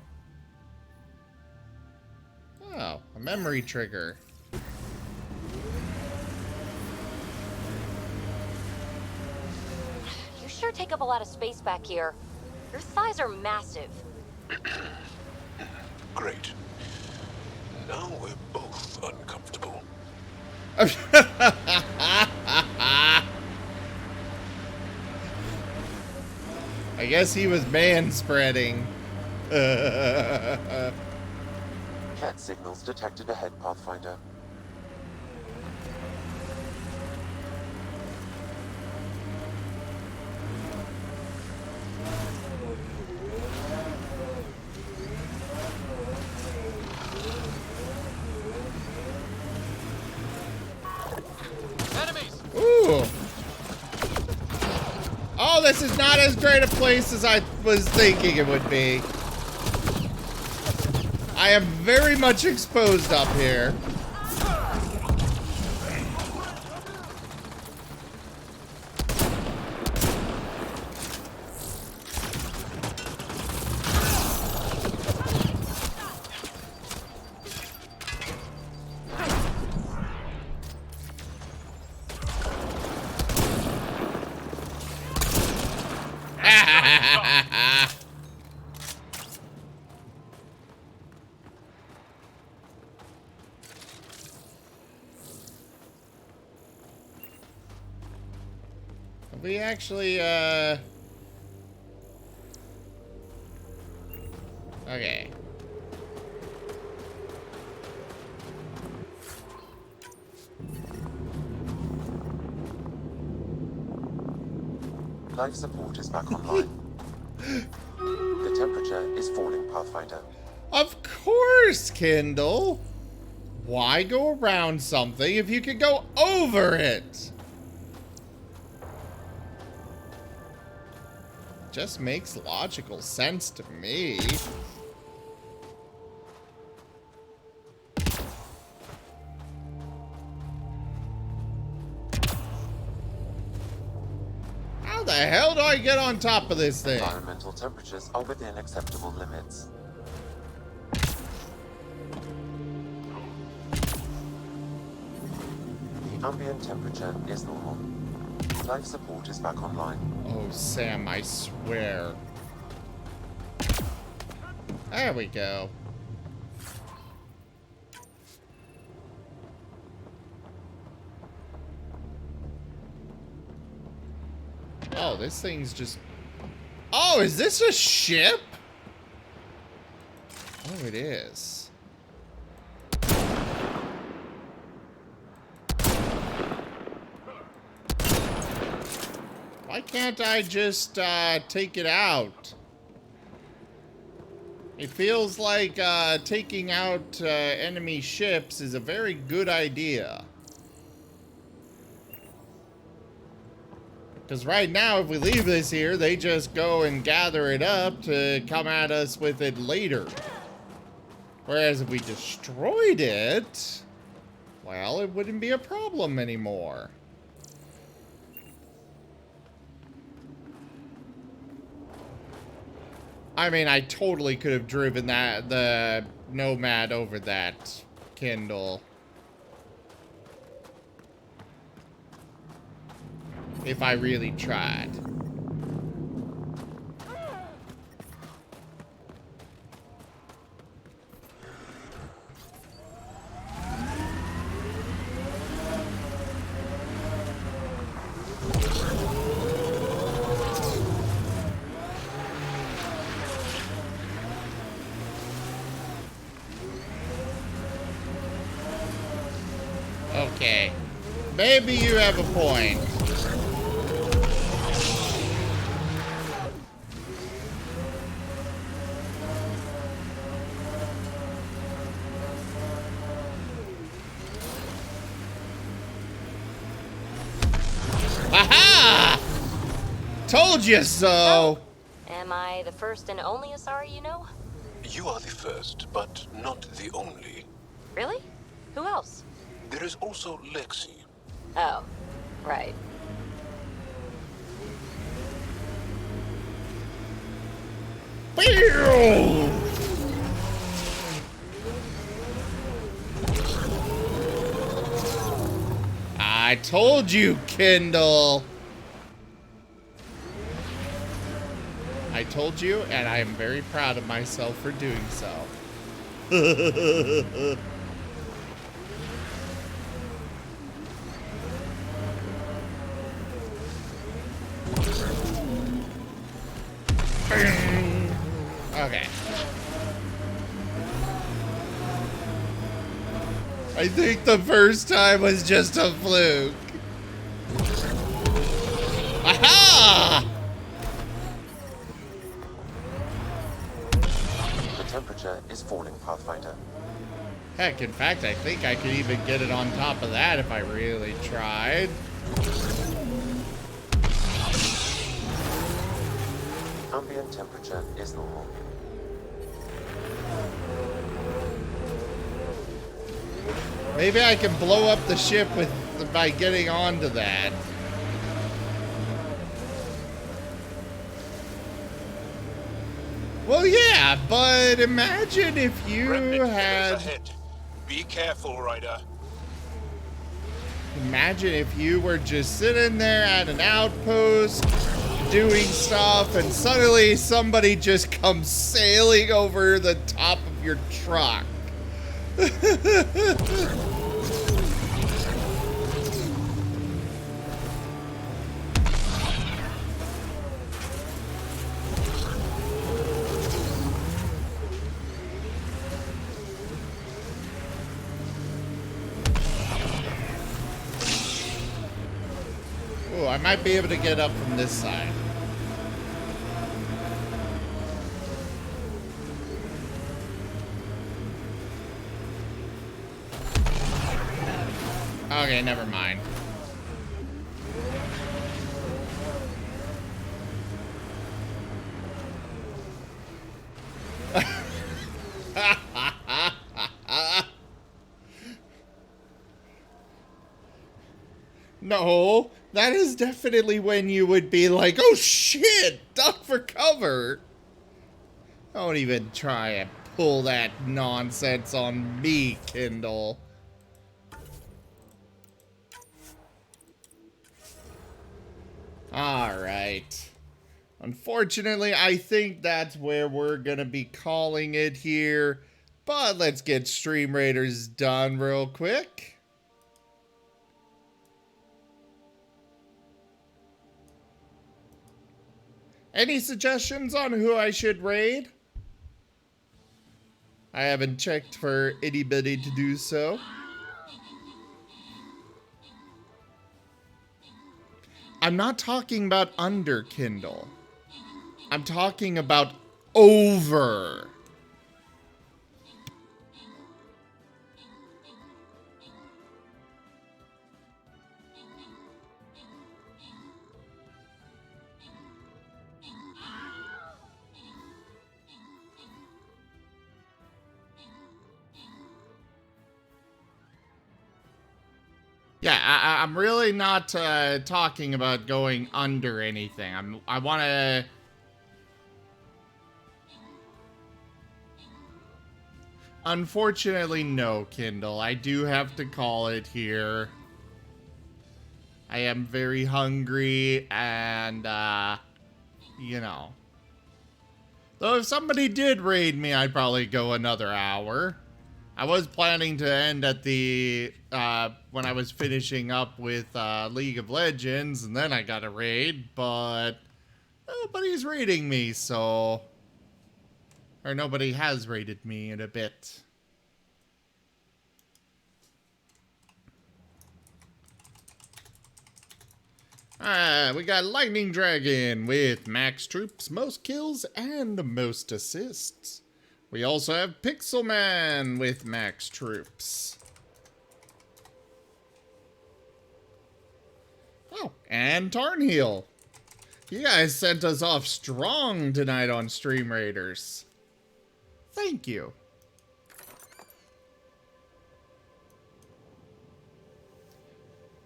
Oh, a memory trigger. You sure take up a lot of space back here. Your thighs are massive. Great. Now we're both uncomfortable. I guess he was man-spreading. Kett signals detected ahead, Pathfinder. Ooh. Oh, this is not as great a place as I was thinking it would be. I am very much exposed up here. We actually, okay. Life support is back online. The temperature is falling, Pathfinder. Of course, Kindle. Why go around something if you could go over it? Just makes logical sense to me. How the hell do I get on top of this thing? Environmental temperatures are within acceptable limits. The ambient temperature is normal. Life support is back online. Oh, Sam, I swear. There we go. Oh, this thing's just... Oh, is this a ship? Oh, it is. Why can't I just take it out? It feels like taking out enemy ships is a very good idea. Because right now, if we leave this here, they just go and gather it up to come at us with it later. Whereas if we destroyed it, well, it wouldn't be a problem anymore. I mean, I totally could have driven the Nomad over that, Kindle. If I really tried. Okay. Maybe you have a point. Aha! Told you so! Am I the first and only Asari you know? You are the first, but not the only. Really? Who else? There is also Lexi. Oh, right. I told you, Kindle. I told you, and I am very proud of myself for doing so. Okay. I think the first time was just a fluke. Aha! The temperature is falling, Pathfinder. Heck, in fact, I think I could even get it on top of that if I really tried. Ambient temperature is normal. Maybe I can blow up the ship by getting onto that. Well, yeah, but imagine if you had... Ahead. Be careful, Ryder. Imagine if you were just sitting there at an outpost doing stuff and suddenly somebody just comes sailing over the top of your truck. Oh, I might be able to get up from this side. Okay, never mind. No, that is definitely when you would be like, oh shit, duck for cover. Don't even try and pull that nonsense on me, Kindle. Alright. Unfortunately, I think that's where we're gonna be calling it here. But let's get Stream Raiders done real quick. Any suggestions on who I should raid? I haven't checked for anybody to do so. I'm not talking about under Kindle. I'm talking about over. Yeah, I'm really not talking about going under anything. I want to... Unfortunately, no, Kindle. I do have to call it here. I am very hungry and, you know. Though if somebody did raid me, I'd probably go another hour. I was planning to end at the, when I was finishing up with League of Legends, and then I got a raid, but nobody's raiding me, so... Or nobody has raided me in a bit. We got Lightning Dragon with max troops, most kills, and most assists. We also have Pixel Man with max troops. Oh, and Tarnheal. You guys sent us off strong tonight on Stream Raiders. Thank you.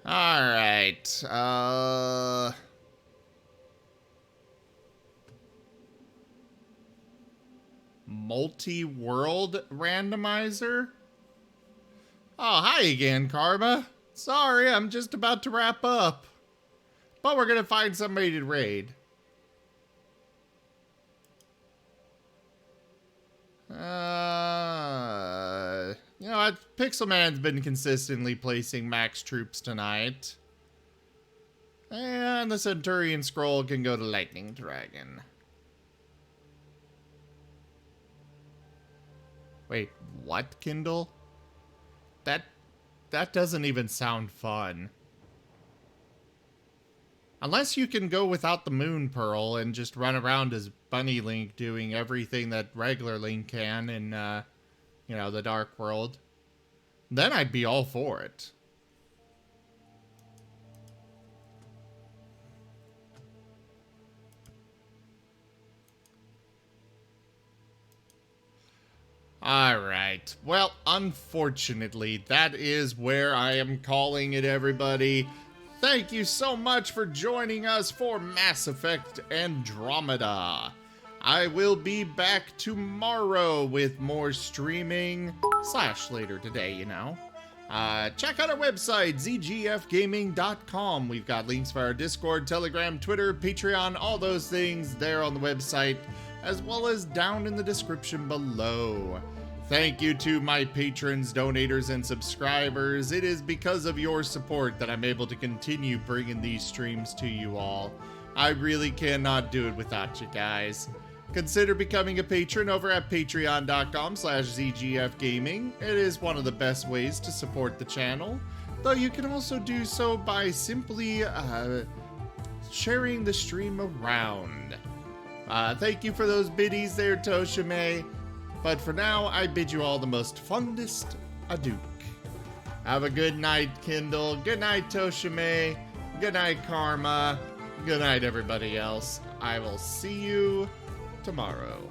Alright, multi-world randomizer? Oh, hi again, Karma. Sorry, I'm just about to wrap up. But we're gonna find somebody to raid. You know what? Pixelman's been consistently placing max troops tonight. And the Centurion Scroll can go to Lightning Dragon. Wait, what, Kindle? That doesn't even sound fun. Unless you can go without the Moon Pearl and just run around as Bunny Link doing everything that regular Link can in, you know, the Dark World. Then I'd be all for it. Alright, well, unfortunately, that is where I am calling it, everybody. Thank you so much for joining us for Mass Effect Andromeda. I will be back tomorrow with more streaming, / later today, you know. Check out our website, zgfgaming.com. We've got links for our Discord, Telegram, Twitter, Patreon, all those things there on the website, as well as down in the description below. Thank you to my patrons, donators, and subscribers. It is because of your support that I'm able to continue bringing these streams to you all. I really cannot do it without you guys. Consider becoming a patron over at patreon.com/zgfgaming. It is one of the best ways to support the channel, though you can also do so by simply sharing the stream around. Thank you for those biddies there, Toshime. But for now, I bid you all the most fondest adieu. Have a good night, Kindle. Good night, Toshime. Good night, Karma. Good night, everybody else. I will see you tomorrow.